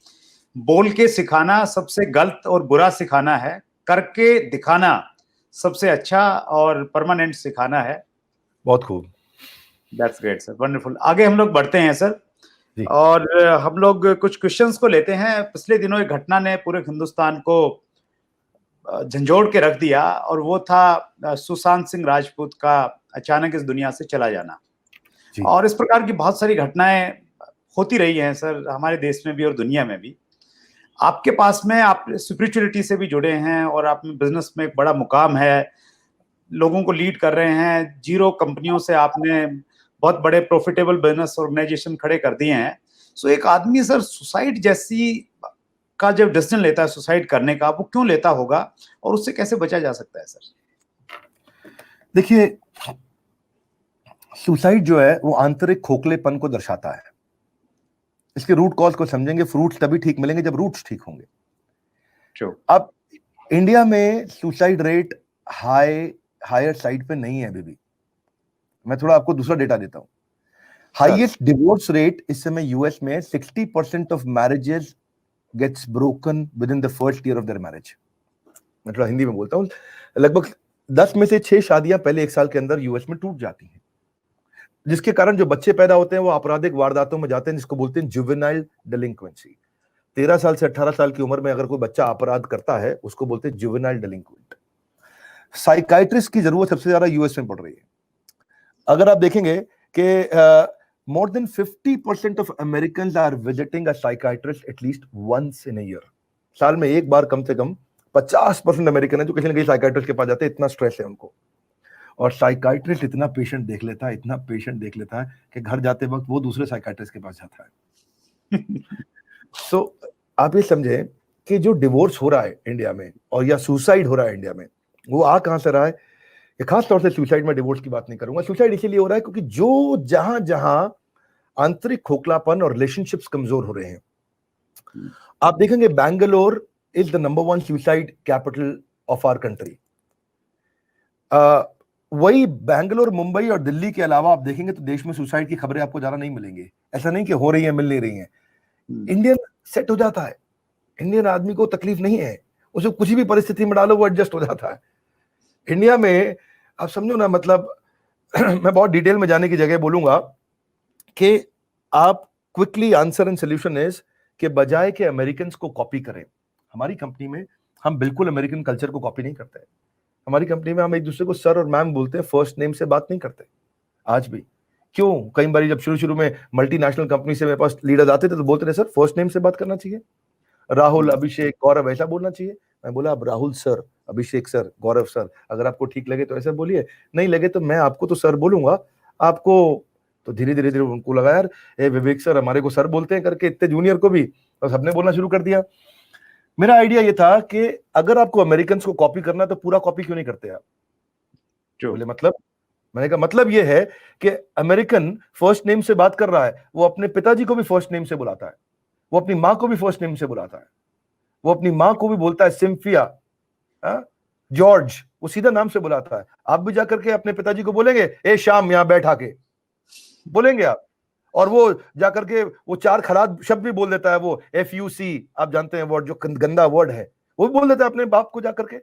बोल के सिखाना सबसे गलत और बुरा सिखाना है, करके दिखाना सबसे अच्छा और परमानेंट सिखाना है। बहुत खूब। That's great sir, wonderful. आगे हम लोग बढ़ते हैं सर, और हम लोग कुछ क्वेश्चंस को लेते हैं। पिछले दिनों एक घटना ने पूरे हिंदुस्तान को झंझोड़ के रख दिया, और वो था सुशांत सिंह राजपूत का अचानक इस दुनिया से चला जाना। और इस प्रकार की बहुत सारी घटनाएं होती रही हैं सर, हमारे देश में भी और दुनिया में भी। आपके पास में, आप स्पिरिचुअलिटी से भी जुड़े हैं और आप बिजनेस में एक बड़ा मुकाम है, लोगों को लीड कर रहे हैं, 0 कंपनियों से आपने बहुत बड़े प्रॉफिटेबल बिजनेस ऑर्गेनाइजेशन खड़े कर दिए हैं। सो एक आदमी सर सुसाइड जैसी का जब डिसीजन लेता है सुसाइड करने का, वो क्यों लेता होगा और उससे कैसे बचा जा सकता है सर? देखिए, सुसाइड जो है वो आंतरिक खोखलेपन को दर्शाता है। इसके रूट कॉज को समझेंगे, फ्रूट्स तभी ठीक मिलेंगे जब रूट्स ठीक होंगे। अब इंडिया में सुसाइड रेट हायर साइड पे नहीं है अभी भी। मैं थोड़ा आपको दूसरा डेटा देता हूं। हाईएस्ट डिवोर्स रेट इस समय यूएस में 60% of marriages gets broken within the first year of their marriage. मैं थोड़ा हिंदी में बोलता हूँ, लगभग 10 में से 6 शादियां पहले 1 साल के अंदर यूएस में टूट जाती हैं, जिसके कारण जो बच्चे पैदा होते हैं वो आपराधिक वारदातों में जाते हैं, जिसको बोलते हैं जुवेनाइल डेलिंक्वेंसी। 13 साल से 18 साल की उम्र में अगर कोई बच्चा अपराध करता है उसको बोलते हैं जुवेनाइल डेलिंक्वेंट। साइकाइट्रिस्ट की जरूरत सबसे ज्यादा यूएस में पड़ रही है। अगर आप देखेंगे कि more than 50% of Americans are visiting a psychiatrist at least once in a year. साल में एक बार कम से कम 50% अमेरिकन है जो किसी न किसी साइकाइट्रिस्ट के पास जाते हैं, इतना स्ट्रेस है उनको। और साइकाइट्रिस्ट इतना पेशेंट देख लेता है कि घर जाते वक्त वो दूसरे साइकाइट्रिस्ट के पास जाता है। सो आप ये समझें कि जो डिवोर्स हो रहा है इंडिया में और या सुसाइड हो रहा है इंडिया में, वो आ कहां से रहा है? खास तौर से सुसाइड में डिवोर्स की बात नहीं करूंगा। सुसाइड इसीलिए हो रहा है क्योंकि जो जहां जहां आंतरिक खोखलापन और रिलेशनशिप्स कमजोर हो रहे हैं। आप देखेंगे Bangalore is the number 1 suicide capital of our country. वही बैंगलोर, मुंबई और दिल्ली के अलावा आप देखेंगे तो देश में सुसाइड की खबरें आपको ज्यादा नहीं मिलेंगी। ऐसा नहीं कि हो रही है, मिल नहीं रही है। इंडियन सेट हो जाता है, इंडियन आदमी को तकलीफ नहीं है, उसे कुछ भी परिस्थिति में डालो वो एडजस्ट हो जाता है। इंडिया में आप समझो ना, मतलब मैं बहुत डिटेल में जाने की जगह बोलूंगा कि आप quickly answer and solution is कि बजाय के अमेरिकन को कॉपी करें, हमारी कंपनी में हम बिल्कुल अमेरिकन कल्चर को कॉपी नहीं करते। हमारी कंपनी में हम एक दूसरे को सर और मैम बोलते हैं, फर्स्ट नेम से बात नहीं करते आज भी। क्यों? कई बार जब शुरू में मल्टीनेशनल कंपनी से मेरे पास लीडर्स आते थे तो बोलते थे सर फर्स्ट नेम से बात करना चाहिए, राहुल, अभिषेक, गौरव ऐसा बोलना चाहिए। मैं बोला अब राहुल सर, अभिषेक सर, गौरव सर, अगर आपको ठीक लगे तो ऐसा बोलिए, नहीं लगे तो मैं आपको तो सर बोलूंगा, आपको तो धीरे धीरे उनको लगा यार ए विवेक सर हमारे को सर बोलते हैं करके, इतने जूनियर को भी, तो सबने बोलना शुरू कर दिया। मेरा आइडिया ये था कि अगर आपको अमेरिकन को कॉपी करना तो पूरा कॉपी क्यों नहीं करते आप? बोले मतलब? मैंने कहा मतलब ये है कि अमेरिकन फर्स्ट नेम से बात कर रहा है, वो अपने पिताजी को भी फर्स्ट नेम से बुलाता है, वो अपनी माँ को भी फर्स्ट नेम से बुलाता है, वो अपनी माँ को भी बोलता है सिम्फिया, जॉर्ज, वो सीधा नाम से बुलाता है। आप भी जाकर के अपने पिताजी को बोलेंगे ए शाम यहाँ बैठ आके, बोलेंगे आप? और वो जाकर के वो 4 खराब शब्द भी बोल देता है, वो FUC आप जानते हैं वर्ड, जो गंदा वर्ड है, वो भी बोल देता है अपने बाप को जाकर के,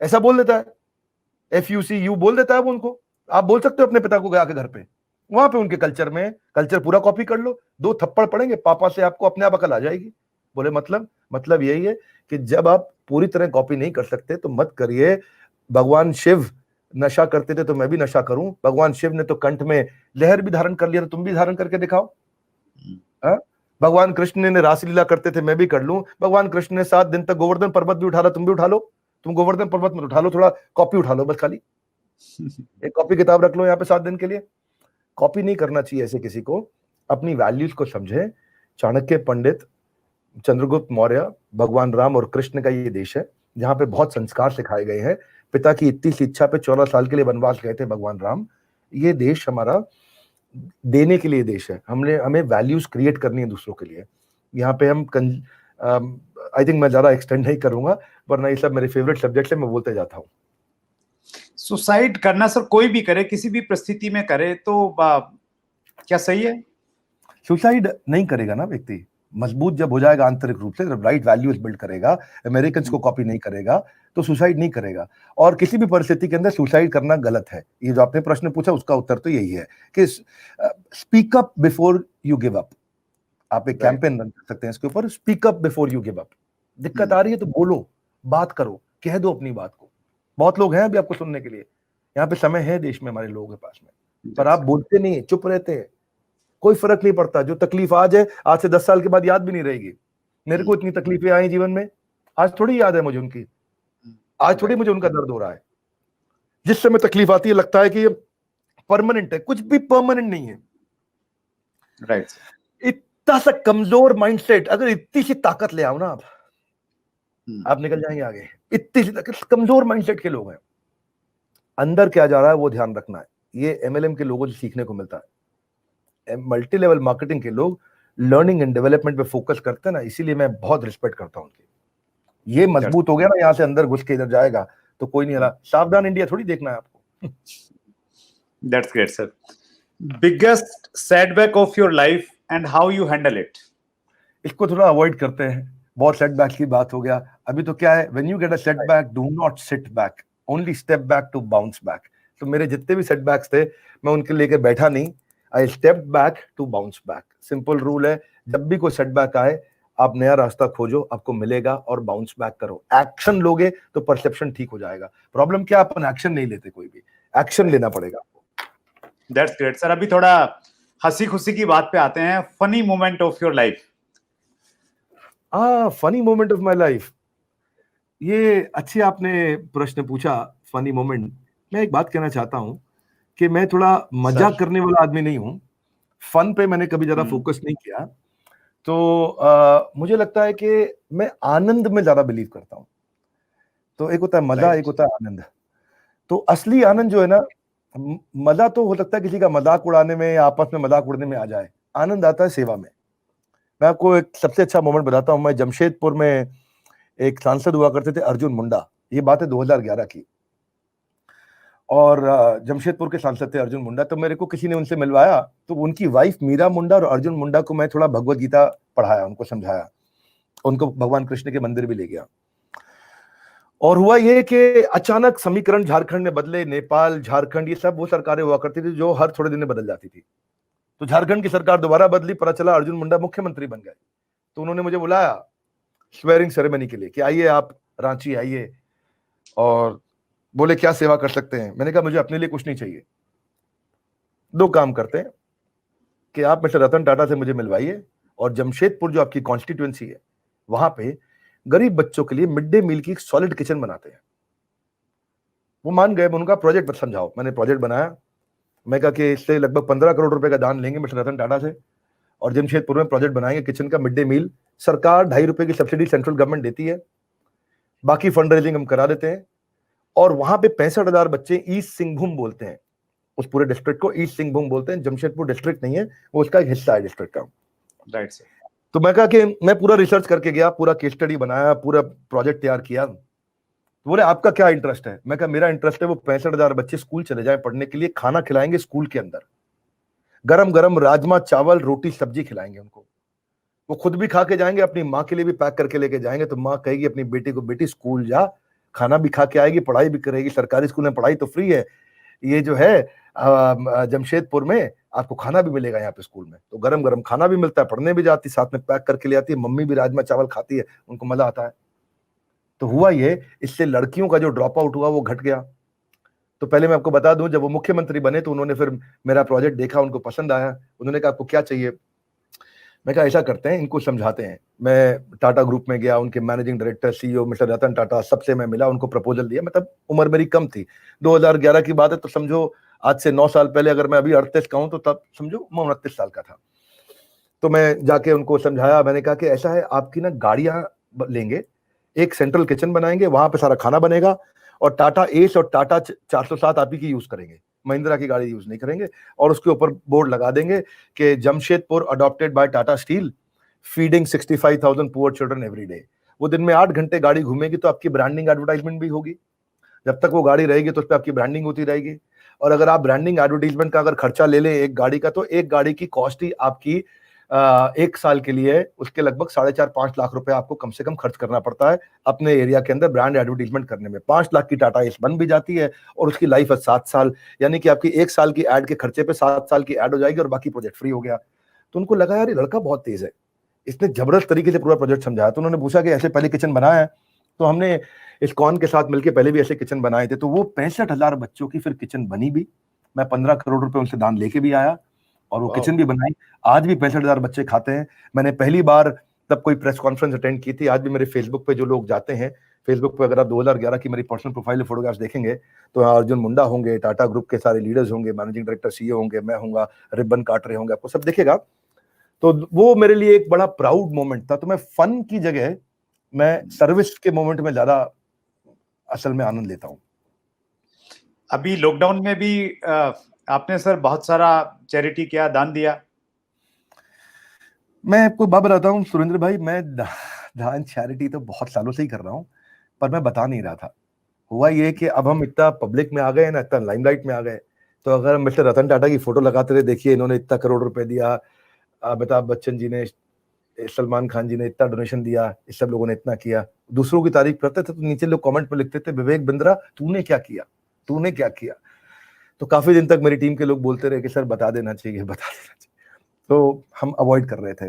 ऐसा बोल देता है, FUCU बोल देता है वो उनको। आप बोल सकते हो अपने पिता को गया के घर पे, वहां पे उनके कल्चर में, कल्चर पूरा कॉपी कर लो, 2 थप्पड़ पड़ेंगे पापा से, आपको अपने आप अकल आ जाएगी। बोले मतलब यही है कि जब आप पूरी तरह कॉपी नहीं कर सकते तो मत करिए। भगवान शिव नशा करते थे तो मैं भी नशा करूं, भगवान शिव ने तो कंठ में लहर भी धारण कर लिया, तो तुम भी धारण करके दिखाओ। भगवान कृष्ण ने रासलीला करते थे, मैं भी कर लूं। भगवान कृष्ण ने 7 दिन तक गोवर्धन पर्वत भी उठा, तुम भी उठा लो, तुम गोवर्धन पर्वत में उठा लो, थोड़ा कॉपी उठा लो बस, खाली एक कॉपी किताब रख लो यहाँ पे 7 दिन के लिए। कॉपी नहीं करना चाहिए ऐसे किसी को, अपनी वैल्यूज को समझे। चाणक्य, पंडित, चंद्रगुप्त मौर्य, भगवान राम और कृष्ण का ये देश है जहां पे बहुत संस्कार सिखाए गए हैं। पिता की इतनी सी इच्छा पे 14 साल के लिए वनवास गए थे भगवान राम। ये देश हमारा देने के लिए देश है, हमें वैल्यूज क्रिएट करनी है दूसरों के लिए। यहाँ पे हम आई थिंक मैं ज्यादा एक्सटेंड नहीं करूंगा, वरना ये सब मेरे फेवरेट सब्जेक्ट है, मैं बोलते जाता हूँ। सुसाइड करना सर कोई भी करे, किसी भी परिस्थिति में करे तो क्या सही है? सुसाइड नहीं करेगा ना व्यक्ति, मजबूत जब हो जाएगा आंतरिक रूप से, जब राइट वैल्यूज बिल्ड करेगा, अमेरिकन को कॉपी नहीं करेगा, तो सुसाइड नहीं करेगा। और किसी भी परिस्थिति के अंदर सुसाइड करना गलत है। ये जो आपने प्रश्न पूछा उसका उत्तर तो यही है कि speak up before you give up. आप एक कैंपेन रन कर सकते हैं इसके ऊपर, speak up before you give up. दिक्कत आ रही है तो बोलो, बात करो, कह दो अपनी बात को। बहुत लोग हैं अभी आपको सुनने के लिए, यहाँ पे समय है देश में हमारे लोगों के पास में, पर आप बोलते नहीं, चुप रहते हैं। कोई फर्क नहीं पड़ता, जो तकलीफ आज है, आज से 10 साल के बाद याद भी नहीं रहेगी। मेरे को इतनी तकलीफें आई जीवन में, आज थोड़ी याद है मुझे उनकी, आज थोड़ी मुझे उनका दर्द हो रहा है। जिस समय तकलीफ आती है लगता है कि ये परमानेंट है, कुछ भी परमानेंट नहीं है। राइट। इतना सा कमजोर माइंडसेट, अगर इतनी सी ताकत ले आओ ना आप निकल जाएंगे आगे। इतनी सी कमजोर माइंडसेट के लोग हैं, अंदर क्या जा रहा है वो ध्यान रखना है। ये MLM के लोगों से सीखने को मिलता है। मल्टी लेवल मार्केटिंग के लोग लर्निंग एंड डेवलपमेंट पे फोकस करते हैं ना, इसीलिए मैं बहुत रिस्पेक्ट करता हूं उनकी। ये मजबूत हो गया ना, यहां से अंदर घुस के इधर जाएगा तो कोई नहीं रहा। सावधान इंडिया थोड़ी देखना है आपको। That's great sir. Biggest setback of your life and how you handle it? इसको थोड़ा अवॉइड करते हैं, बहुत सेटबैक की बात हो गया। अभी तो क्या है, when you get a setback do not sit back, only step back to bounce back. तो मेरे जितने भी सेटबैक्स थे मैं उनके लेके बैठा नहीं, I step back to bounce back. Simple rule है, जब भी कोई सेटबैक आए आप नया रास्ता खोजो, आपको मिलेगा और बाउंस बैक करो। एक्शन लोगे तो परसेप्शन ठीक हो जाएगा। प्रॉब्लम क्या, अपन एक्शन नहीं लेते, कोई भी एक्शन लेना पड़ेगा। That's great sir. अभी थोड़ा हंसी खुशी की बात पे आते हैं। Funny moment of your life. Funny moment of my life, ये अच्छी आपने प्रश्न पूछा। फनी मोमेंट, मैं एक बात कहना चाहता हूं कि मैं थोड़ा मजाक करने वाला आदमी नहीं हूं। फन पे मैंने कभी ज्यादा फोकस नहीं किया। तो मुझे लगता है कि मैं आनंद में ज्यादा बिलीव करता हूं। तो एक होता है मजा, एक होता है आनंद। तो असली आनंद जो है ना, मजा तो हो सकता है किसी का मजाक उड़ाने में या आपस में मजाक उड़ने में आ जाए, आनंद आता है सेवा में। मैं आपको एक सबसे अच्छा मोमेंट बताता हूं। मैं जमशेदपुर में एक सांसद हुआ करते थे, अर्जुन मुंडा। ये बात है 2011 की। और जमशेदपुर के सांसद थे अर्जुन मुंडा। तो मेरे को किसी ने उनसे मिलवाया, तो उनकी वाइफ मीरा मुंडा और अर्जुन मुंडा को मैं थोड़ा भगवत गीता पढ़ाया, उनको समझाया, उनको भगवान कृष्ण के मंदिर भी ले गया। और हुआ ये कि अचानक समीकरण झारखंड में बदले। नेपाल, झारखंड, ये सब वो सरकारें हुआ करती थी जो हर थोड़े दिन में बदल जाती थी। तो झारखंड की सरकार दोबारा बदली, पता चला अर्जुन मुंडा मुख्यमंत्री बन गए। तो उन्होंने मुझे बुलाया स्वेरिंग सेरेमनी के लिए कि आइए आप रांची आइए, और बोले क्या सेवा कर सकते हैं। मैंने कहा मुझे अपने लिए कुछ नहीं चाहिए, दो काम करते हैं कि आप मिस्टर रतन टाटा से मुझे मिलवाइए, और जमशेदपुर जो आपकी कॉन्स्टिट्यूएंसी है वहां पे गरीब बच्चों के लिए मिड डे मील की एक सॉलिड किचन बनाते हैं। वो मान गए। उनका प्रोजेक्ट समझाओ। मैंने प्रोजेक्ट बनाया। मैं कहा कि इससे लगभग 15 करोड़ रुपए का दान लेंगे मिस्टर रतन टाटा से, और जमशेदपुर में प्रोजेक्ट बनाएंगे किचन का, मिड डे मील। सरकार 2.5 रुपए की सब्सिडी सेंट्रल गवर्नमेंट देती है, बाकी फंड रेजिंग हम करा देते हैं। और वहां पे 65,000 बच्चे, ईस्ट सिंहभूम बोलते हैं उस पूरे डिस्ट्रिक्ट को, ईस्ट सिंहभूम बोलते हैं। जमशेदपुर डिस्ट्रिक्ट नहीं है, वो उसका एक हिस्सा है डिस्ट्रिक्ट का। Right sir. तो मैं कहा कि मैं पूरा रिसर्च करके गया, पूरा केस स्टडी बनाया, पूरा प्रोजेक्ट तैयार किया। तो बोले आपका क्या इंटरेस्ट है। मैं कहा मेरा इंटरेस्ट है वो 65,000 बच्चे स्कूल चले जाएं पढ़ने के लिए, खाना खिलाएंगे स्कूल के अंदर, गरम गरम राजमा चावल रोटी सब्जी खिलाएंगे उनको। वो खुद भी खा के जाएंगे, अपनी माँ के लिए भी पैक करके लेके जाएंगे। तो माँ कहेगी अपनी बेटी को, बेटी स्कूल जा, खाना भी खा के आएगी, पढ़ाई भी करेगी। सरकारी स्कूल में पढ़ाई तो फ्री है, ये जो है जमशेदपुर में आपको खाना भी मिलेगा यहाँ पे स्कूल में। तो गरम गरम खाना भी मिलता है, पढ़ने भी जाती, साथ में पैक करके ले आती है। मम्मी भी राजमा चावल खाती है, उनको मजा आता है। तो हुआ ये, इससे लड़कियों का जो ड्रॉप आउट हुआ वो घट गया। तो पहले मैं आपको बता दूं, जब वो मुख्यमंत्री बने तो उन्होंने फिर मेरा प्रोजेक्ट देखा, उनको पसंद आया। उन्होंने कहा आपको क्या चाहिए। मैं कहा ऐसा करते हैं, इनको समझाते हैं। मैं टाटा ग्रुप में गया, उनके managing director CEO mister Ratan Tata, सबसे मैं मिला, उनको प्रपोजल दिया। मतलब उम्र मेरी कम थी, 2011 की बात है, तो समझो आज से 9 साल पहले, अगर मैं अभी 38 का हूं तो तब समझो मैं 29 साल का था। तो मैं जाके उनको समझाया। मैंने कहा कि ऐसा है, आपकी ना गाड़ियां लेंगे, एक सेंट्रल किचन बनाएंगे, वहां पे सारा खाना बनेगा, और टाटा एस और टाटा 407 आप ही की यूज करेंगे, महिंद्रा की गाड़ी यूज नहीं करेंगे। और उसके ऊपर बोर्ड लगा देंगे कि Jamshedpur adopted by Tata steel, feeding 65,000 poor children every day. वो दिन में 8 घंटे गाड़ी घूमेगी, तो आपकी ब्रांडिंग एडवर्टाइजमेंट भी होगी। जब तक वो गाड़ी रहेगी तो उस पर आपकी ब्रांडिंग होती रहेगी। और अगर आप ब्रांडिंग एडवर्टाइजमेंट का अगर खर्चा ले लें एक गाड़ी का, तो एक गाड़ी की कॉस्ट ही आपकी 1 साल के लिए उसके लगभग 4.5-5 लाख रुपए आपको कम से कम खर्च करना पड़ता है अपने एरिया के अंदर ब्रांड एडवर्टाइजमेंट करने में। 5 लाख की टाटा एस बन भी जाती है, और उसकी लाइफ है 7 साल, यानी कि आपकी 1 साल की एड के खर्चे पे 7 साल की एड हो जाएगी, और बाकी प्रोजेक्ट फ्री हो गया। तो उनको लगा यार ये लड़का बहुत तेज है, इसने जबरदस्त तरीके से पूरा प्रोजेक्ट समझाया। तो उन्होंने पूछा कि ऐसे पहले किचन बनाया है। तो हमने इस्कॉन के साथ मिलकर पहले भी ऐसे किचन बनाए थे। तो वो 65,000 बच्चों की फिर किचन बनी भी। मैं 15 करोड़ रुपए उनसे दान लेके भी आया, और वो किचन भी बनाई। आज भी 65,000 बच्चे खाते हैं। मैंने पहली बार तब कोई प्रेस कॉन्फ्रेंस अटेंड की थी। आज भी मेरे फेसबुक पे जो लोग जाते हैं, फेसबुक पे अगर आप 2011 की मेरी पर्सनल प्रोफाइल फोटोग्राफ्स देखेंगे, तो अर्जुन मुंडा होंगे, टाटा ग्रुप के सारे लीडर्स होंगे, मैनेजिंग डायरेक्टर सीईओ होंगे, मैं होऊंगा, रिबन काट रहे होंगे, आपको सब दिखेगा। तो वो मेरे लिए एक बड़ा प्राउड मोमेंट था। तो मैं फन की जगह मैं सर्विस के मोमेंट में ज्यादा असल में आनंद लेता हूं। अभी लॉकडाउन में भी आपने सर बहुत सारा चैरिटी किया, दान दिया। मैं आपको बात बताता हूँ सुरेंद्र भाई, मैं दान चैरिटी तो बहुत सालों से ही कर रहा हूँ, पर मैं बता नहीं रहा था। हुआ ये कि अब हम इतना पब्लिक में आ गए ना, इतना लाइमलाइट में आ गए। तो अगर मिस्टर रतन टाटा की फोटो लगाते रहे, देखिए इन्होंने इतना करोड़ रुपए दिया, अमिताभ बच्चन जी ने सलमान खान जी ने इतना डोनेशन दिया, इस सब लोगों ने इतना किया, दूसरों की तारीफ करते थे तो नीचे लोग कमेंट में लिखते थे, विवेक बिंद्रा तूने क्या किया, तूने क्या किया। तो काफी दिन तक मेरी टीम के लोग बोलते रहे कि सर बता देना चाहिए, बता देना चाहिए। तो हम अवॉइड कर रहे थे।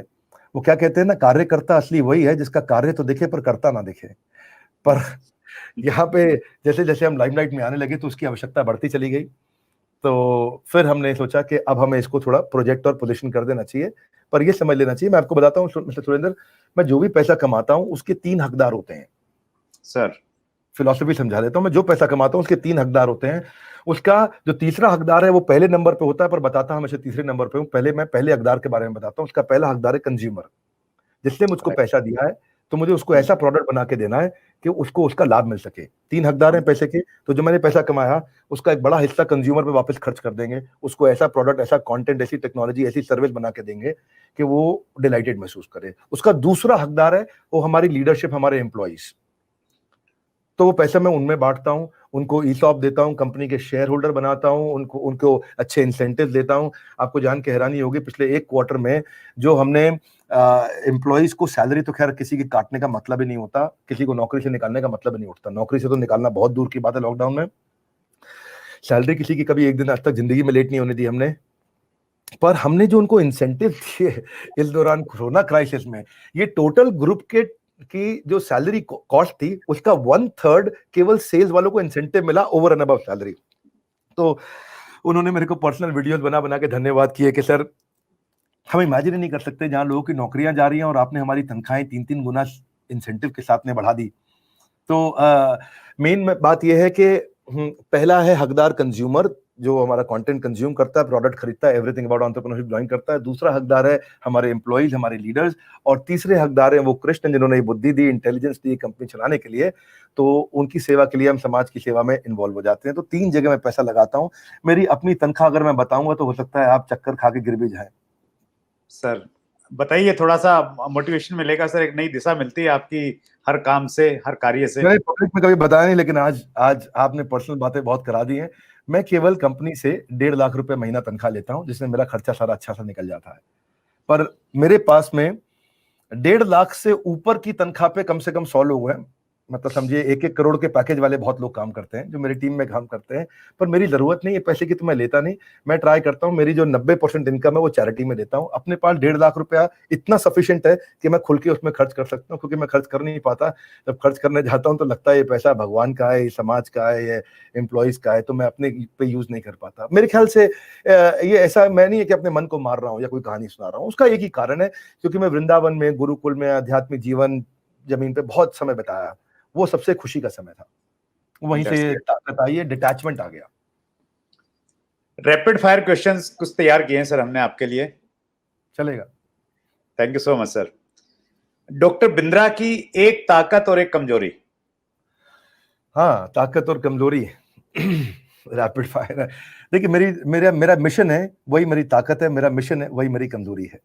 वो क्या कहते हैं ना, कार्यकर्ता असली वही है जिसका कार्य तो दिखे पर करता ना दिखे। पर यहाँ पे जैसे जैसे हम लाइमलाइट में आने लगे तो उसकी आवश्यकता बढ़ती चली गई। तो फिर हमने सोचा कि अब हमें इसको थोड़ा प्रोजेक्ट और पोजीशन कर देना चाहिए। पर ये समझ लेना चाहिए, मैं आपको बताता हूँ मिस्टर सुरेंद्र, मैं जो भी पैसा कमाता हूँ उसके 3 हकदार होते हैं। सर फिलॉसफी समझा देता हूँ, मैं जो पैसा कमाता हूँ उसके 3 हकदार होते हैं। उसका जो तीसरा हकदार है वो पहले नंबर पे होता है, पर बताता हमेशा तीसरे नंबर पे हूँ। पहले मैं पहले हकदार के बारे में बताता हूँ। उसका पहला हकदार है कंज्यूमर, जिसने मुझको पैसा दिया है तो मुझे उसको ऐसा प्रोडक्ट बना के देना है कि उसको उसका लाभ मिल सके। 3 हकदार हैं पैसे के, तो जो मैंने पैसा कमाया उसका एक बड़ा हिस्सा कंज्यूमर पे वापस खर्च कर देंगे, उसको ऐसा प्रोडक्ट, ऐसा कंटेंट, ऐसी टेक्नोलॉजी, ऐसी सर्विस बना के देंगे कि वो डिलाइटेड महसूस करे। उसका दूसरा हकदार है वो हमारी लीडरशिप, हमारे एम्प्लॉइज। तो वो पैसा मैं उनमें बांटता हूँ, उनको ईसॉप देता हूँ, कंपनी के शेयर होल्डर बनाता हूँ, उनको अच्छे इंसेंटिव देता हूँ। आपको जान के हैरानी होगी, पिछले 1 क्वार्टर में जो हमने एम्प्लॉइज को सैलरी, तो खैर किसी की काटने का मतलब ही नहीं होता, किसी को नौकरी से निकालने का मतलब ही नहीं उठता, नौकरी से तो निकालना बहुत दूर की बात है लॉकडाउन में। सैलरी किसी की कभी एक दिन आज तक जिंदगी में लेट नहीं होने दी हमने। पर हमने जो उनको इंसेंटिव दिए इस दौरान कोरोना क्राइसिस में, ये टोटल ग्रुप के की जो सैलरी कॉस्ट थी उसका 1/3 केवल सेल्स वालों को इंसेंटिव मिला, ओवर एंड अबव सैलरी। तो उन्होंने मेरे को पर्सनल वीडियोस बना बना के धन्यवाद किए कि सर हम इमेजिन ही नहीं कर सकते, जहां लोगों की नौकरियां जा रही हैं और आपने हमारी तनख्वाहें 3-3 गुना इंसेंटिव के साथ में बढ़ा दी। तो मेन बात यह है कि पहला है हकदार कंज्यूमर, जो हमारा कंटेंट कंज्यूम करता है, प्रोडक्ट खरीदता है, एवरीथिंग अबाउट एंटरप्रेन्योरशिप ज्वाइन करता है। दूसरा हकदार है हमारे एम्प्लॉइज, हमारे लीडर्स। और तीसरे हकदार है वो कृष्ण, जिन्होंने बुद्धि दी, इंटेलिजेंस दी कंपनी चलाने के लिए। तो उनकी सेवा के लिए हम समाज की सेवा में इन्वॉल्व हो जाते हैं। तो 3 जगह मैं पैसा लगाता हूँ। मेरी अपनी तनख्वाह अगर मैं बताऊंगा तो हो सकता है आप चक्कर खा के गिर भी जाए। सर बताइए, थोड़ा सा मोटिवेशन मिलेगा सर, एक नई दिशा मिलती है आपकी हर काम से, हर कार्य से। मैंने पब्लिक में कभी बताया नहीं, लेकिन आज आज आपने पर्सनल बातें बहुत करा दी हैं। मैं केवल कंपनी से 1.5 लाख रुपए महीना तनख्वाह लेता हूं, जिसमें मेरा खर्चा सारा अच्छा सा निकल जाता है। पर मेरे पास में 1.5 लाख से ऊपर की तनख्वाह पे कम से कम 100 लोग हैं। मतलब समझिए 1-1 करोड़ के पैकेज वाले बहुत लोग काम करते हैं, जो मेरी टीम में काम करते हैं। पर मेरी जरूरत नहीं है पैसे की, तो मैं लेता नहीं। मैं ट्राई करता हूँ मेरी जो 90% इनकम है वो चैरिटी में देता हूँ। अपने पास 1.5 लाख रुपया इतना सफिशिएंट है कि मैं खुल के उसमें खर्च कर सकता हूँ, क्योंकि मैं खर्च कर नहीं पाता। जब खर्च करने जाता हूँ तो लगता है ये पैसा भगवान का है, ये समाज का है, ये एम्प्लॉइज का है, तो मैं अपने पे यूज नहीं कर पाता। मेरे ख्याल से ये ऐसा मैं नहीं है कि अपने मन को मार रहा हूँ या कोई कहानी सुना रहा हूँ। उसका एक ही कारण है, क्योंकि मैं वृंदावन में, गुरुकुल में, आध्यात्मिक जीवन जमीन पे बहुत समय बिताया। वो सबसे खुशी का समय था। वहीं से ताकत आई है, डिटैचमेंट आ गया। रैपिड फायर क्वेश्चंस कुछ तैयार किए हैं सर हमने आपके लिए, चलेगा। Thank you so much sir. Doctor Bindra की एक ताकत और एक कमजोरी। हाँ, ताकत और कमजोरी रैपिड फायर है। देखिए, मेरा मेरा मिशन है, वही मेरी ताकत है। मेरा मिशन है, वही मेरी कमजोरी है।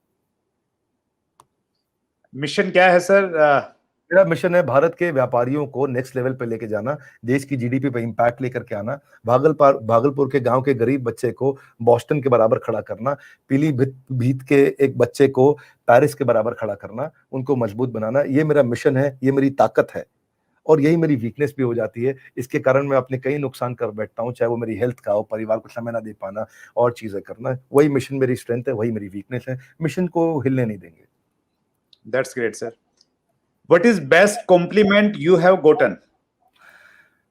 मिशन क्या है सर? मेरा मिशन है भारत के व्यापारियों को नेक्स्ट लेवल पे लेके जाना, देश की जीडीपी पे इंपैक्ट लेकर के आना, भागलपुर के गांव के गरीब बच्चे को बॉस्टन के बराबर खड़ा करना, पीलीभीत के एक बच्चे को पेरिस के बराबर खड़ा करना, उनको मजबूत बनाना। ये मेरा मिशन है, ये मेरी ताकत है, और यही मेरी वीकनेस भी हो जाती है। इसके कारण मैं अपने कई नुकसान कर बैठता हूँ, चाहे वो मेरी हेल्थ का हो, परिवार को समय ना दे पाना, और चीजें करना। वही मिशन मेरी स्ट्रेंथ है, वही मेरी वीकनेस है। मिशन को हिलने नहीं देंगे। That's great sir. What is best compliment you have Gotan?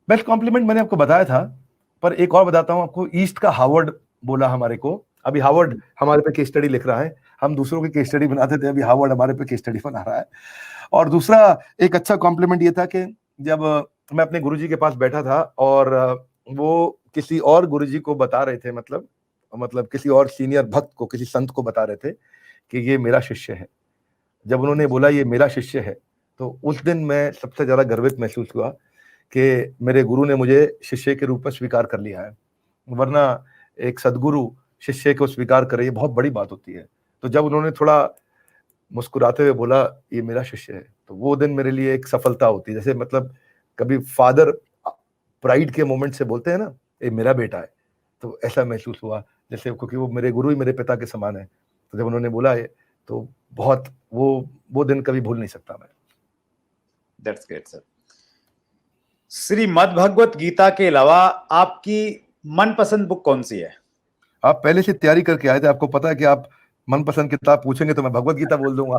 Best compliment मैंने आपको बताया था, पर एक और बताता हूं आपको। ईस्ट का हार्वर्ड बोला हमारे को। अभी हार्वर्ड हमारे पे केस स्टडी लिख रहा है। हम दूसरों की केस स्टडी बनाते थे, अभी हार्वर्ड हमारे पे केस स्टडी बना रहा है। और दूसरा एक अच्छा कॉम्प्लीमेंट ये था कि जब मैं अपने गुरुजी के पास बैठा था और वो किसी और गुरुजी को बता रहे थे, मतलब किसी और सीनियर भक्त को, किसी संत को बता रहे थे कि ये मेरा शिष्य है। जब उन्होंने बोला ये मेरा शिष्य है, तो उस दिन मैं सबसे ज्यादा गर्वित महसूस हुआ कि मेरे गुरु ने मुझे शिष्य के रूप में स्वीकार कर लिया है। वरना एक सदगुरु शिष्य को स्वीकार करे, ये बहुत बड़ी बात होती है। तो जब उन्होंने थोड़ा मुस्कुराते हुए बोला ये मेरा शिष्य है, तो वो दिन मेरे लिए एक सफलता होती है। जैसे मतलब कभी फादर प्राइड के मोमेंट से बोलते हैं ना, ये मेरा बेटा है, तो ऐसा महसूस हुआ जैसे, क्योंकि वो मेरे गुरु ही मेरे पिता के समान है। तो जब उन्होंने बोला है तो बहुत वो दिन कभी भूल नहीं सकता मैं। That's great sir. Shrimad Bhagavad Gita के अलावा आपकी मनपसंद बुक कौन सी है? आप पहले से तैयारी करके आए थे, आपको पता है कि आप मनपसंद किताब पूछेंगे तो मैं भगवत गीता बोल दूंगा।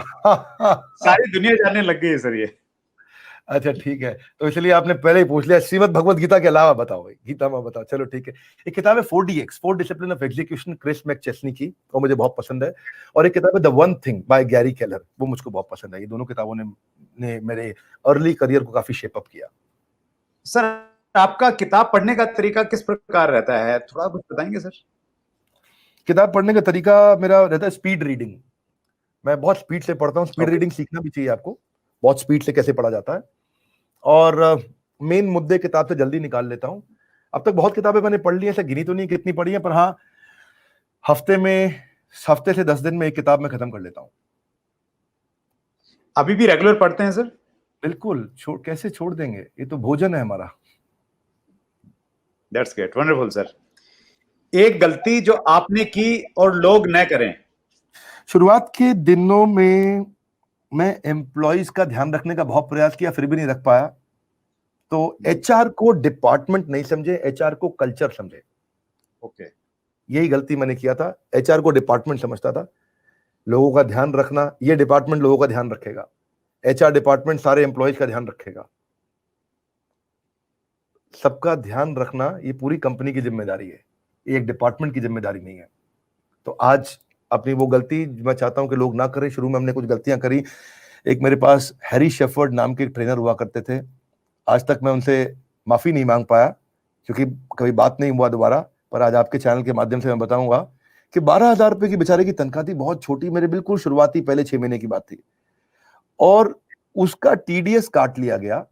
सारी दुनिया जानने लग गई है सर ये। अच्छा ठीक है, तो इसलिए आपने पहले ही पूछ लिया। श्रीमद् भगवत गीता के अलावा बताओ भाई, गीता में बताओ। चलो ठीक है, एक किताब है 4DX, 4 discipline of execution, Chris McChesney की, वो मुझे बहुत पसंद है। और एक किताब है the one thing by Gary Keller, वो मुझको बहुत पसंद है। ये दोनों किताबों ने मेरे अर्ली करियर को काफी शेप अप किया। सर आपका किताब पढ़ने का तरीका किस प्रकार रहता है, थोड़ा कुछ बताएंगे सर? किताब पढ़ने का तरीका मेरा रहता है स्पीड रीडिंग। मैं बहुत स्पीड से पढ़ता हूँ। स्पीड रीडिंग सीखना भी चाहिए आपको, बहुत स्पीड से कैसे पढ़ा जाता है। और मेन मुद्दे किताब से जल्दी निकाल लेता हूँ। अब तक बहुत किताबें मैंने पढ़ ली है, ऐसे गिनी तो नहीं कितनी पढ़ी है, पर हाँ हफ्ते से 10 दिन में एक किताब मैं खत्म कर लेता हूँ। अभी भी रेगुलर पढ़ते हैं सर? बिल्कुल, कैसे छोड़ देंगे, ये तो भोजन है हमारा। That's great, wonderful sir. एक गलती जो आपने की और लोग न करें। शुरुआत के दिनों में मैं एम्प्लॉइज का ध्यान रखने का बहुत प्रयास किया, फिर भी नहीं रख पाया। तो एचआर को डिपार्टमेंट नहीं समझे, एचआर को कल्चर समझे। ओके, यही गलती मैंने किया था। एचआर को डिपार्टमेंट समझता था, लोगों का ध्यान रखना, ये डिपार्टमेंट लोगों का ध्यान रखेगा, एचआर डिपार्टमेंट सारे एम्प्लॉयज का ध्यान रखेगा। सबका ध्यान रखना ये पूरी कंपनी की जिम्मेदारी है, ये एक डिपार्टमेंट की जिम्मेदारी नहीं है। तो आज अपनी वो गलती मैं चाहता हूं कि लोग ना करें। शुरू में हमने कुछ गलतियां करी। एक मेरे पास हैरी शेफर्ड नाम के ट्रेनर हुआ करते थे, आज तक मैं उनसे माफी नहीं मांग पाया क्योंकि कभी बात नहीं हुआ दोबारा। पर आज आपके चैनल के माध्यम से मैं बताऊंगा कि 12,000 रुपए की बेचारे की तनख्वाह थी, बहुत छोटी, मेरे बिल्कुल शुरुआती पहले 6 महीने की बात थी, और उसका टीडीएस काट लिया गया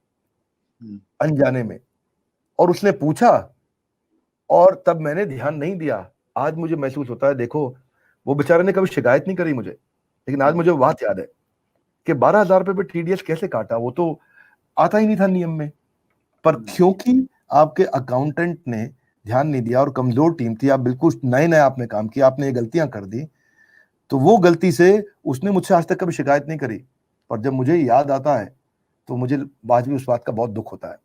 अनजाने में। और उसने पूछा और तब मैंने ध्यान नहीं दिया। आज मुझे महसूस होता है, देखो वो बेचारे ने कभी शिकायत नहीं करी मुझे, लेकिन आज मुझे बात याद है कि 12,000 रुपए पे टीडीएस कैसे काटा, वो तो आता ही नहीं था नियम में। पर क्योंकि आपके अकाउंटेंट ने ध्यान नहीं दिया और कमजोर टीम थी, आप बिल्कुल नए नए आपने काम किया, आपने ये गलतियां कर दी, तो वो गलती से उसने मुझसे आज तक कभी शिकायत नहीं करी। पर जब मुझे याद आता है तो मुझे आज भी उस बात का बहुत दुख होता है।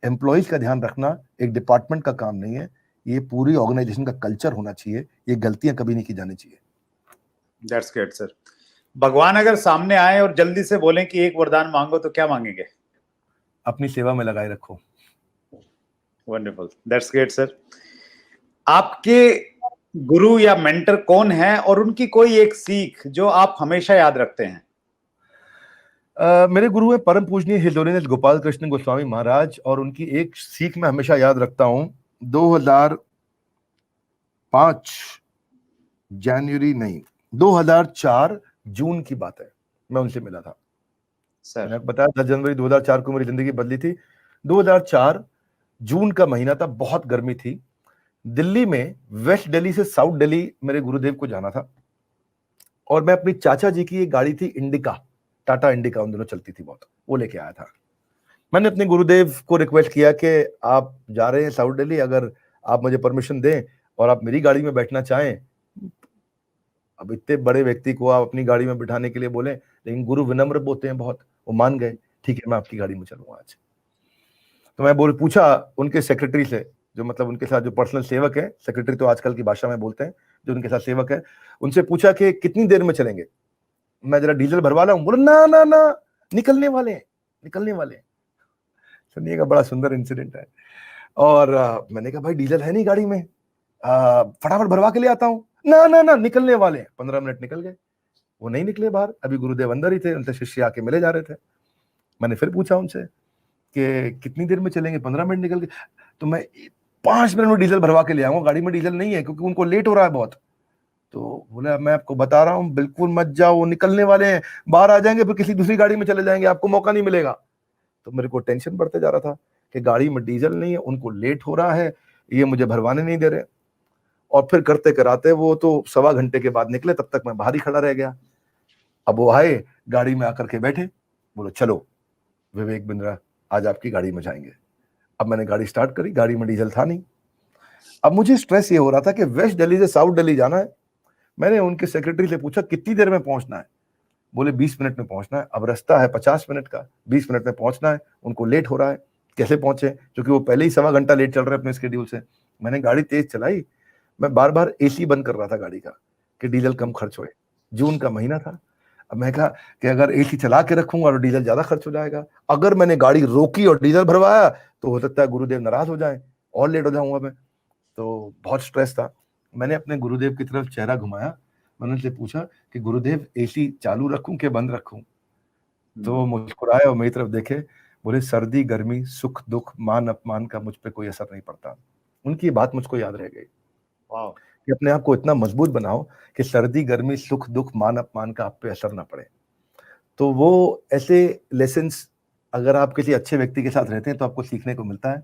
एम्प्लॉइज का ध्यान रखना एक डिपार्टमेंट का काम नहीं है, ये पूरी ऑर्गेनाइजेशन का कल्चर होना चाहिए। ये गलतियां कभी नहीं की जानी चाहिए। That's great sir. भगवान अगर सामने आए और जल्दी से बोलें कि एक वरदान मांगो तो क्या मांगेंगे? अपनी सेवा में लगाए रखो। Wonderful, that's great sir. आपके गुरु या मेंटर कौन है और उनकी कोई एक सीख जो आप हमेशा याद रखते हैं? मेरे गुरु है परम पूजनीय हिज होलीनेस गोपाल कृष्ण गोस्वामी महाराज, और उनकी एक सीख मैं हमेशा याद रखता हूं। 2005 जनवरी नहीं, 2004 जून की बात है, मैं उनसे मिला था। मैंने बताया 10 जनवरी 2004 को मेरी जिंदगी बदली थी। 2004 जून का महीना था, बहुत गर्मी थी। दिल्ली में वेस्ट दिल्ली से साउथ दिल्ली मेरे गुरुदेव को जाना था, और मैं अपनी चाचा जी की एक गाड़ी थी इंडिका, टाटा इंडिका, उन दिनों चलती थी बहुत, वो लेके आया था। मैंने अपने गुरुदेव को रिक्वेस्ट किया कि आप जा रहे हैं साउथ दिल्ली, अगर आप मुझे परमिशन दें और आप मेरी गाड़ी में बैठना चाहें। अब इतने बड़े व्यक्ति को आप अपनी गाड़ी में बिठाने के लिए बोले, लेकिन गुरु विनम्र होते हैं बहुत, वो मान गए, ठीक है मैं आपकी गाड़ी में चलूंगा आज। तो मैं पूछा उनके सेक्रेटरी से, जो मतलब उनके साथ जो पर्सनल सेवक है, सेक्रेटरी तो आजकल की भाषा में बोलते हैं, जो उनके साथ सेवक है, उनसे पूछा कि कितनी देर में चलेंगे, मैं जरा डीजल भरवा लाऊं। बोला ना ना ना, निकलने वाले हैं, निकलने वाले हैं। सुनिएगा, बड़ा सुंदर इंसिडेंट है। और मैंने कहा भाई डीजल है नहीं गाड़ी में, फटाफट भरवा के ले आता हूँ। ना ना ना, निकलने वाले हैं। 15 मिनट निकल गए, वो नहीं निकले बाहर। अभी गुरुदेव अंदर ही थे, उनसे शिष्य आके मिले जा रहे थे। मैंने फिर पूछा उनसे कि कितनी देर में चलेंगे, 15 मिनट निकल गए। तो मैं 5 मिनट में डीजल भरवा के ले आऊंगा, गाड़ी में डीजल नहीं है क्योंकि उनको लेट हो रहा है बहुत। तो बोला मैं आपको बता रहा हूँ बिल्कुल मत जाओ, वो निकलने वाले हैं, बाहर आ जाएंगे फिर किसी दूसरी गाड़ी में चले जाएंगे, आपको मौका नहीं मिलेगा। तो मेरे को टेंशन बढ़ते जा रहा था कि गाड़ी में डीजल नहीं है, उनको लेट हो रहा है, ये मुझे भरवाने नहीं दे रहे। और फिर करते कराते वो तो 1.25 घंटे के बाद निकले, तब तक मैं बाहर ही खड़ा रह गया। अब वो आए, गाड़ी में आकर के बैठे, बोलो चलो विवेक बिंद्रा आज आपकी गाड़ी में जाएंगे। अब मैंने गाड़ी स्टार्ट करी, गाड़ी में डीजल था नहीं। अब मुझे स्ट्रेस ये हो रहा था कि वेस्ट दिल्ली से साउथ दिल्ली जाना है, मैंने उनके सेक्रेटरी से पूछा कितनी देर में पहुंचना है, बोले 20 मिनट में पहुंचना है। अब रास्ता है 50 मिनट का, 20 मिनट में पहुंचना है, उनको लेट हो रहा है, कैसे पहुंचे, क्योंकि वो पहले ही 1.25 घंटा लेट चल रहे हैं अपने शेड्यूल से। मैंने गाड़ी तेज चलाई, मैं बार बार एसी बंद कर रहा था गाड़ी का कि डीजल कम खर्च होए। जून का महीना था। अब मैं कहा कि अगर एसी चला के रखूंगा और डीजल ज्यादा खर्च हो जाएगा, अगर मैंने गाड़ी रोकी और डीजल भरवाया तो हो सकता है गुरुदेव नाराज हो जाए और लेट हो जाऊंगा मैं। तो बहुत स्ट्रेस था। मैंने अपने गुरुदेव की तरफ चेहरा घुमाया, मैंने उनसे पूछा कि गुरुदेव एसी चालू रखूं कि बंद रखूं? तो मुस्कुराए और मेरी तरफ देखे, बोले सर्दी गर्मी सुख दुख मान अपमान का मुझ पे कोई असर नहीं पड़ता। उनकी बात मुझको याद रह गई कि अपने आप को इतना मजबूत बनाओ कि सर्दी गर्मी सुख दुख मान अपमान का आप पे असर ना पड़े। तो वो ऐसे लेसन्स अगर आप किसी अच्छे व्यक्ति के साथ रहते हैं तो आपको सीखने को मिलता है।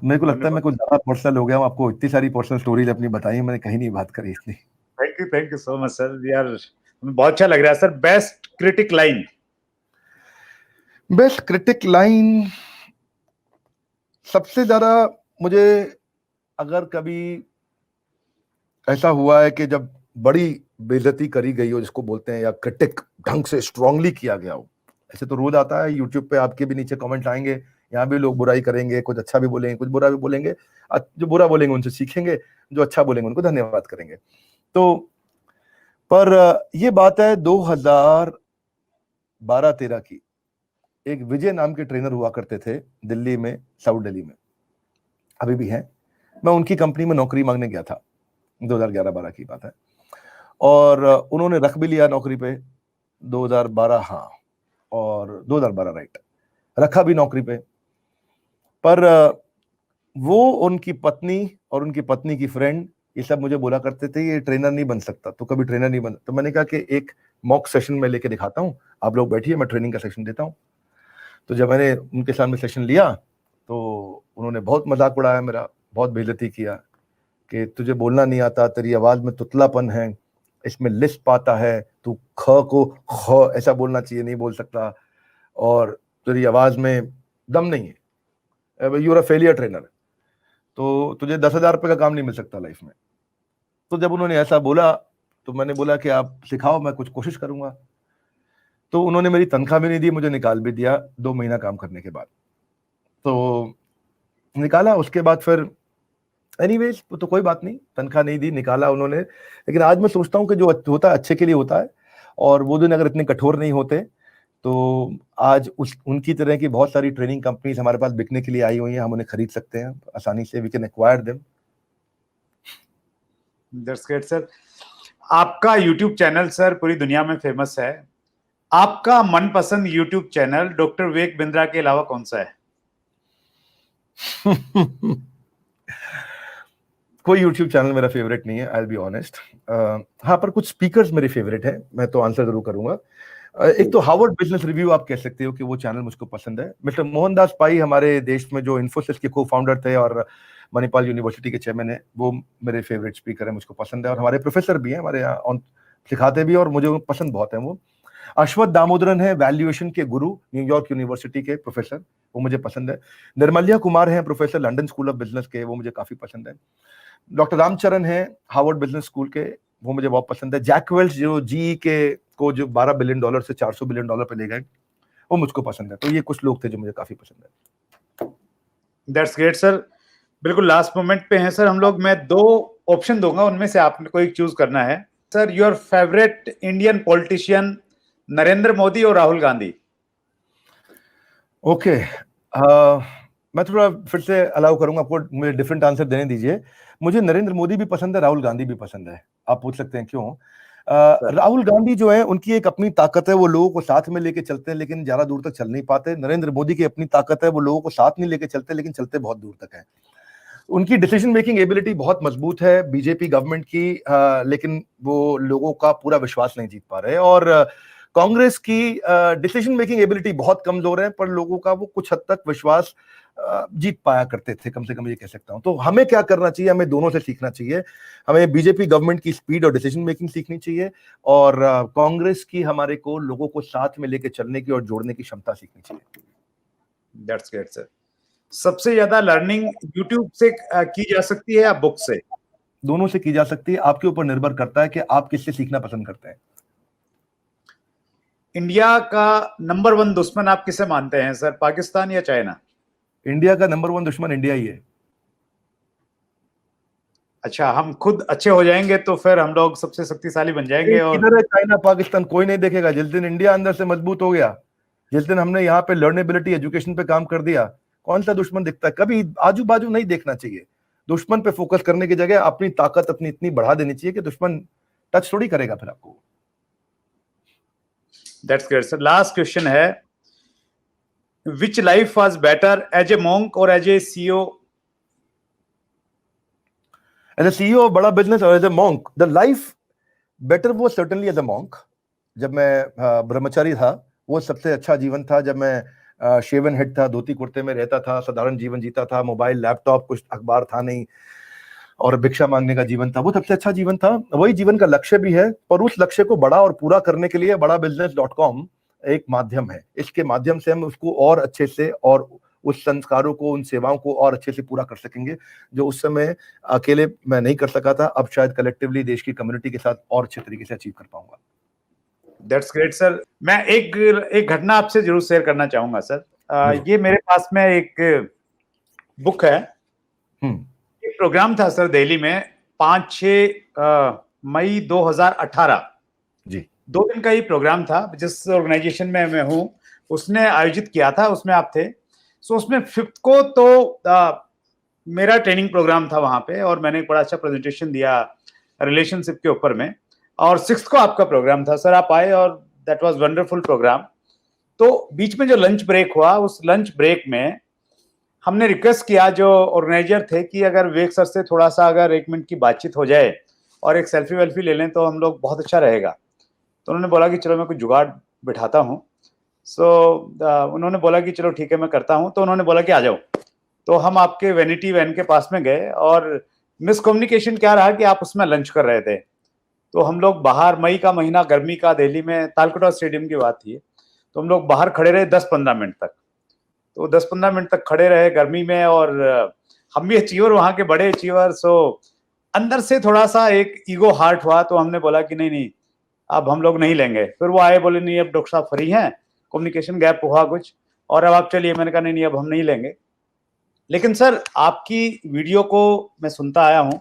तो मेरे को लगता है मैं कुछ ज्यादा पर्सनल हो गया हूँ, आपको इतनी सारी पर्सनल स्टोरीज अपनी बताई, मैंने कहीं नहीं बात करी इतनी। Thank you so much sir, यार बहुत अच्छा लग रहा है sir. Best critic line? Best critic line सबसे ज्यादा मुझे, अगर कभी ऐसा हुआ है कि जब बड़ी बेइज्जती करी गई हो जिसको बोलते हैं, या क्रिटिक ढंग से स्ट्रांगली किया गया हो, ऐसे तो रोज आता है यूट्यूब पे, आपके भी नीचे कमेंट आएंगे, यहाँ भी लोग बुराई करेंगे, कुछ अच्छा भी बोलेंगे कुछ बुरा भी बोलेंगे। जो बुरा बोलेंगे उनसे सीखेंगे, जो अच्छा बोलेंगे उनको धन्यवाद करेंगे। तो पर ये बात है 2012-13 की। एक विजय नाम के ट्रेनर हुआ करते थे दिल्ली में, साउथ दिल्ली में, अभी भी हैं। मैं उनकी कंपनी में नौकरी मांगने गया था, 2011-12 की बात है, और उन्होंने रख भी लिया नौकरी पे 2012, हाँ, और 2012 राइट, रखा भी नौकरी पे। पर वो उनकी पत्नी और उनकी पत्नी की फ्रेंड ये सब मुझे बोला करते थे ये ट्रेनर नहीं बन सकता, तो कभी ट्रेनर नहीं बन। तो मैंने कहा कि एक मॉक सेशन में लेके दिखाता हूँ, आप लोग बैठिए, मैं ट्रेनिंग का सेशन देता हूँ। तो जब मैंने उनके सामने सेशन लिया तो उन्होंने बहुत मजाक उड़ाया मेरा, बहुत बेइज्जती किया कि तुझे बोलना नहीं आता, तेरी आवाज में तुतलापन है, इसमें लिस्प आता है, तू ख को ख ऐसा बोलना चाहिए, नहीं बोल सकता, और तेरी आवाज में दम नहीं है, you are a failure trainer, तो तुझे 10,000 रुपए का काम नहीं मिल सकता लाइफ में। तो जब उन्होंने ऐसा बोला तो मैंने बोला कि आप सिखाओ, मैं कुछ कोशिश करूंगा। तो उन्होंने मेरी तनख्वाह भी नहीं दी, मुझे निकाल भी दिया 2 महीना काम करने के बाद। तो निकाला, उसके बाद फिर एनीवेज तो कोई बात नहीं, तनख्वाह नहीं दी, निकाला उन्होंने। लेकिन आज मैं सोचता हूँ कि जो होता है अच्छे के लिए होता है, और वो दिन अगर इतने कठोर नहीं होते तो आज उनकी तरह की बहुत सारी ट्रेनिंग कंपनीज हमारे पास बिकने के लिए आई हुई हैं, हम उन्हें खरीद सकते हैं आसानी से, we can acquire them. That's great sir. आपका यूट्यूब चैनल सर पूरी दुनिया में फेमस है, आपका मनपसंद YouTube channel doctor Vivek Bindra के अलावा कौन सा है? कोई यूट्यूब चैनल मेरा फेवरेट नहीं है, आई विल बी ऑनेस्ट। हाँ, पर कुछ स्पीकर्स मेरे फेवरेट है, मैं तो आंसर जरूर करूंगा। एक तो हार्वर्ड बिजनेस रिव्यू आप कह सकते हो कि वो चैनल मुझको पसंद है। मिस्टर मोहनदास पाई हमारे देश में जो इन्फोसिस के को फाउंडर थे और मणिपाल यूनिवर्सिटी के चेयरमैन है, वो मेरे फेवरेट स्पीकर है, मुझको पसंद है, और हमारे प्रोफेसर भी हैं हमारे यहाँ, सिखाते भी, और मुझे पसंद बहुत है वो। अश्वत्थ दामोदरन है, वैल्यूएशन के गुरु, न्यूयॉर्क यूनिवर्सिटी के प्रोफेसर, वो मुझे पसंद है। निर्मल्या कुमार है professor London school of business के, वो मुझे काफी पसंद है। डॉक्टर रामचरण है हार्वर्ड बिजनेस स्कूल के, वो मुझे बहुत पसंद है। जैक वेल्च जो जी के को जो $12 बिलियन से $400 बिलियन पे ले गए, वो मुझको पसंद है। तो ये कुछ लोग थे जो मुझे काफी पसंद है। That's great sir. बिल्कुल लास्ट मोमेंट पे हैं सर हम लोग, मैं 2 ऑप्शन दूंगा, उनमें से आपने कोई चूज करना है। Sir your favourite Indian politician, Narendra Modi और राहुल गांधी? ओके, मैं थोड़ा फिर से अलाउ करूंगा आपको, मुझे डिफरेंट आंसर देने दीजिए। मुझे नरेंद्र मोदी भी पसंद है, राहुल गांधी भी पसंद है। आप पूछ सकते हैं क्यों। राहुल गांधी जो है उनकी एक अपनी ताकत है, वो लोगों को साथ में लेके चलते हैं लेकिन ज्यादा दूर तक चल नहीं पाते। नरेंद्र मोदी की अपनी ताकत है, वो लोगों को साथ नहीं लेके चलते लेकिन चलते बहुत दूर तक है। उनकी डिसीजन मेकिंग एबिलिटी बहुत मजबूत है बीजेपी गवर्नमेंट की, लेकिन वो लोगों का पूरा विश्वास नहीं जीत पा रहे। और कांग्रेस की डिसीजन मेकिंग एबिलिटी बहुत कमजोर है, पर लोगों का वो कुछ हद तक विश्वास जीत पाया करते थे, कम से कम ये कह सकता हूं। तो हमें क्या करना चाहिए, हमें दोनों से सीखना चाहिए। हमें बीजेपी गवर्नमेंट की स्पीड और डिसीजन मेकिंग सीखनी चाहिए, और कांग्रेस की हमारे को लोगों को साथ में लेके चलने की और जोड़ने की क्षमता सीखनी चाहिए। That's great sir. सबसे ज्यादा लर्निंग यूट्यूब से की जा सकती है या बुक से? दोनों से की जा सकती है, आपके ऊपर निर्भर करता है कि आप किससे सीखना पसंद करते हैं। इंडिया का नंबर 1 दुश्मन आप किसे मानते हैं सर, पाकिस्तान या चाइना? इंडिया का नंबर 1 दुश्मन इंडिया ही है। अच्छा, हम खुद अच्छे हो जाएंगे तो फिर हम लोग सबसे शक्तिशाली बन जाएंगे। और इधर है चाइना पाकिस्तान, कोई नहीं देखेगा। जिस दिन इंडिया अंदर से मजबूत हो गया, जिस दिन हमने यहाँ पे लर्नेबिलिटी एजुकेशन पे काम कर दिया, कौन सा दुश्मन दिखता है? कभी आजू बाजू नहीं देखना चाहिए। दुश्मन पे फोकस करने की जगह अपनी ताकत अपनी इतनी बढ़ा देनी चाहिए कि दुश्मन टच थोड़ी करेगा फिर आपको। That's great sir. Last question है, which life was better, as a monk और as a CEO? As a CEO बड़ा बिजनेस और as a monk, the life better वो सर्टेनली एज ए मॉन्क। जब मैं ब्रह्मचारी था वो सबसे अच्छा जीवन था। जब मैं शेवन हेड था, धोती कुर्ते में रहता था, साधारण जीवन जीता था, मोबाइल लैपटॉप कुछ अखबार था नहीं और भिक्षा मांगने का जीवन था, वो सबसे अच्छा जीवन था। वही जीवन का लक्ष्य भी है, पर उस लक्ष्य को बड़ा और पूरा करने के लिए बड़ा business.com एक माध्यम है। इसके माध्यम से हम उसको और अच्छे से और उस संस्कारों को, उन सेवाओं को और अच्छे से पूरा कर सकेंगे जो उस समय अकेले मैं नहीं कर सका था। अब शायद कलेक्टिवली देश की कम्युनिटी के साथ और अच्छे तरीके से अचीव कर पाऊंगा। That's great sir. मैं एक घटना आपसे जरूर शेयर करना चाहूंगा सर। ये मेरे पास में एक बुक है। एक प्रोग्राम था सर दिल्ली में 5-6 मई 2018 जी। 2 दिन का ही प्रोग्राम था। जिस ऑर्गेनाइजेशन में मैं हूँ उसने आयोजित किया था, उसमें आप थे। सो उसमें 5th को तो मेरा ट्रेनिंग प्रोग्राम था वहां पे और मैंने एक बड़ा अच्छा प्रेजेंटेशन दिया रिलेशनशिप के ऊपर में। और 6th को आपका प्रोग्राम था सर, आप आए और दैट वाज वंडरफुल प्रोग्राम। तो बीच में जो लंच ब्रेक हुआ, उस लंच ब्रेक में हमने रिक्वेस्ट किया जो ऑर्गेनाइजर थे कि अगर विवेक सर से थोड़ा सा अगर 1 मिनट की बातचीत हो जाए और एक सेल्फी वेल्फी ले लें तो हम लोग बहुत अच्छा रहेगा। तो उन्होंने बोला कि चलो मैं कुछ जुगाड़ बिठाता हूँ। उन्होंने बोला कि चलो ठीक है मैं करता हूँ। तो उन्होंने बोला कि आ जाओ। तो हम आपके वैनिटी वैन के पास में गए और मिसकम्युनिकेशन क्या रहा कि आप उसमें लंच कर रहे थे। तो हम लोग बाहर, मई का महीना, गर्मी का, दिल्ली में तालकटोरा स्टेडियम की बात थी, तो हम लोग बाहर खड़े रहे 10-15 मिनट तक। तो 10-15 मिनट तक खड़े रहे गर्मी में और हम भी अचीवर, वहां के बड़े अचीवर। सो अंदर से थोड़ा सा एक ईगो हार्ट हुआ। तो हमने बोला कि नहीं नहीं अब हम लोग नहीं लेंगे। फिर वो आए, बोले नहीं अब डॉक्टर साहब फ्री हैं, कम्युनिकेशन गैप हुआ कुछ और अब आप चलिए। मैंने कहा नहीं नहीं अब हम नहीं लेंगे। लेकिन सर आपकी वीडियो को मैं सुनता आया हूँ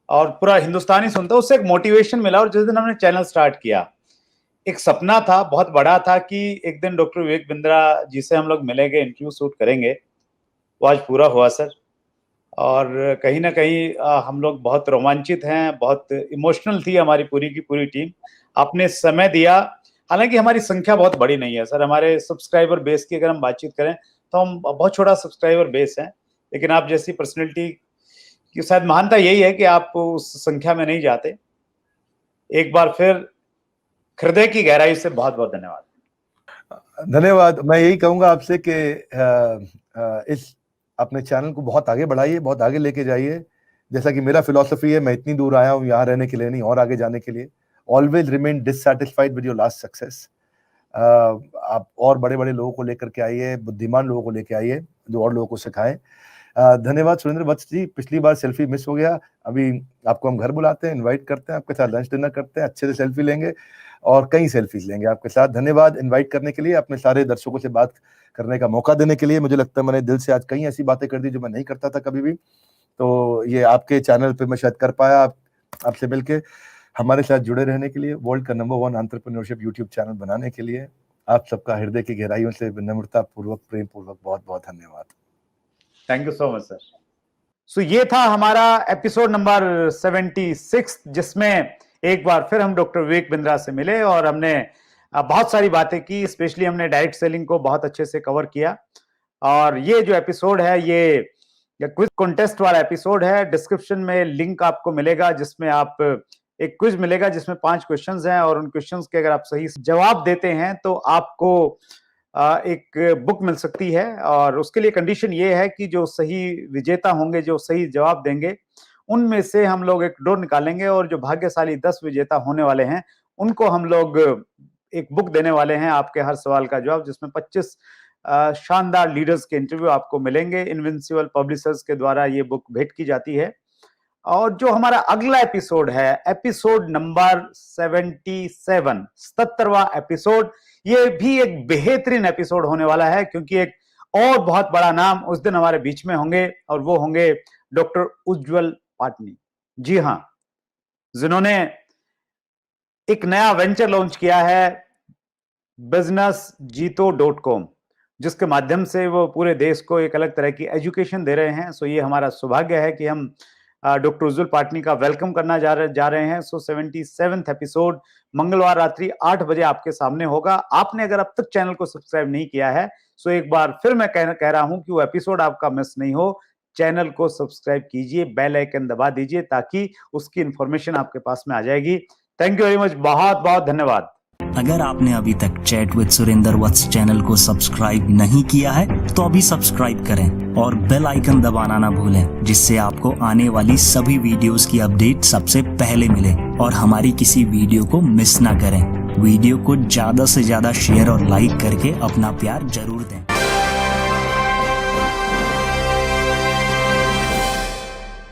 और पूरा हिंदुस्तान ही सुनता, उससे एक मोटिवेशन मिला। और जिस दिन हमने चैनल स्टार्ट किया, एक सपना था बहुत बड़ा था कि एक दिन डॉक्टर विवेक बिंद्रा जी से हम लोग मिलेंगे, इंटरव्यू शूट करेंगे। वो आज पूरा हुआ सर। और कहीं ना कहीं हम लोग बहुत रोमांचित हैं, बहुत इमोशनल थी हमारी पूरी की पूरी टीम। आपने समय दिया। हालांकि हमारी संख्या बहुत बड़ी नहीं है सर, हमारे सब्सक्राइबर बेस की अगर हम बातचीत करें तो हम बहुत छोटा सब्सक्राइबर बेस है। लेकिन आप जैसी पर्सनैलिटी की शायद महानता यही है कि आप उस संख्या में नहीं जाते। एक बार फिर हृदय की गहराई से बहुत बहुत धन्यवाद। धन्यवाद। मैं यही कहूंगा आपसे कि इस अपने चैनल को बहुत आगे बढ़ाइए, बहुत आगे लेके जाइए। जैसा कि मेरा फिलॉसफी है, मैं इतनी दूर आया हूँ यहाँ रहने के लिए नहीं, और आगे जाने के लिए। Always remain dissatisfied with your last success. आप और बड़े बड़े लोगों को लेकर के आइए, बुद्धिमान लोगों को लेके आइए जो और लोगों को सिखाएं। धन्यवाद सुरेंद्र वत्स जी। पिछली बार सेल्फी मिस हो गया, अभी आपको हम घर बुलाते हैं, इनवाइट करते हैं, आपके साथ लंच डिनर करते हैं, अच्छे से सेल्फी लेंगे और कई सेल्फीज लेंगे आपके साथ। धन्यवाद इनवाइट करने के लिए, अपने सारे दर्शकों से बात करने का मौका देने के लिए। मुझे लगता है मैंने दिल से आज कई ऐसी बातें कर दी जो मैं नहीं करता था कभी भी। तो ये आपके चैनल पे मैं शायद कर पाया। आपसे मिलके, हमारे साथ जुड़े रहने के लिए, वर्ल्ड का नंबर 1 एंटरप्रेन्योरशिप यूट्यूब चैनल बनाने के लिए आप सबका हृदय की गहराइयों से विनम्रता पूर्वक, प्रेम पूर्वक बहुत बहुत धन्यवाद। Thank you so much sir. So ये था हमारा एपिसोड नंबर 76, जिसमें एक बार फिर हम डॉक्टर विवेक बिंद्रा से मिले और हमने बहुत सारी बातें की। स्पेशली हमने डायरेक्ट सेलिंग को बहुत अच्छे से कवर किया। और ये जो एपिसोड है ये क्विज कॉन्टेस्ट वाला एपिसोड है। डिस्क्रिप्शन में लिंक आपको मिलेगा जिसमें आप एक क्विज मिलेगा जिसमें 5 क्वेश्चंस हैं और उन क्वेश्चंस के अगर आप सही जवाब देते हैं तो आपको एक बुक मिल सकती है। और उसके लिए कंडीशन ये है कि जो सही विजेता होंगे, जो सही जवाब देंगे, उनमें से हम लोग एक ड्रॉ निकालेंगे और जो भाग्यशाली 10 विजेता होने वाले हैं उनको हम लोग एक बुक देने वाले हैं आपके हर सवाल का जवाब, जिसमें 25 शानदार लीडर्स के इंटरव्यू आपको मिलेंगे। इनविंसिबल पब्लिशर्स के द्वारा ये बुक भेंट की जाती है। और जो हमारा अगला एपिसोड है, एपिसोड नंबर 77, 77वां एपिसोड, ये भी एक बेहतरीन एपिसोड होने वाला है, क्योंकि एक और बहुत बड़ा नाम उस दिन हमारे बीच में होंगे, और वो होंगे डॉक्टर उज्जवल पाटनी। जी हाँ, जिन्होंने एक नया वेंचर लॉन्च किया है, businessjito.com, जिसके माध्यम से वो पूरे देश को एक अलग तरह की एजुकेशन दे रहे हैं। सो ये हमारा सौभाग्य है कि हम डॉक्टर उज्जवल पाटनी का वेलकम करना जा रहे हैं। सो 77th एपिसोड मंगलवार रात्रि 8 बजे आपके सामने होगा। आपने अगर अब तक चैनल को सब्सक्राइब नहीं किया है, सो एक बार फिर मैं कह रहा हूं कि वो एपिसोड आपका मिस नहीं हो। चैनल को सब्सक्राइब कीजिए, बेल आइकन दबा दीजिए, ताकि उसकी इंफॉर्मेशन आपके पास में आ जाएगी। थैंक यू वेरी मच, बहुत बहुत धन्यवाद। अगर आपने अभी तक chat with Surendra Vats channel को सब्सक्राइब नहीं किया है तो अभी सब्सक्राइब करें और बेल आइकन दबाना ना भूलें, जिससे आपको आने वाली सभी वीडियोस की अपडेट सबसे पहले मिले और हमारी किसी वीडियो को मिस ना करें। वीडियो को ज्यादा से ज्यादा शेयर और लाइक करके अपना प्यार जरूर दें।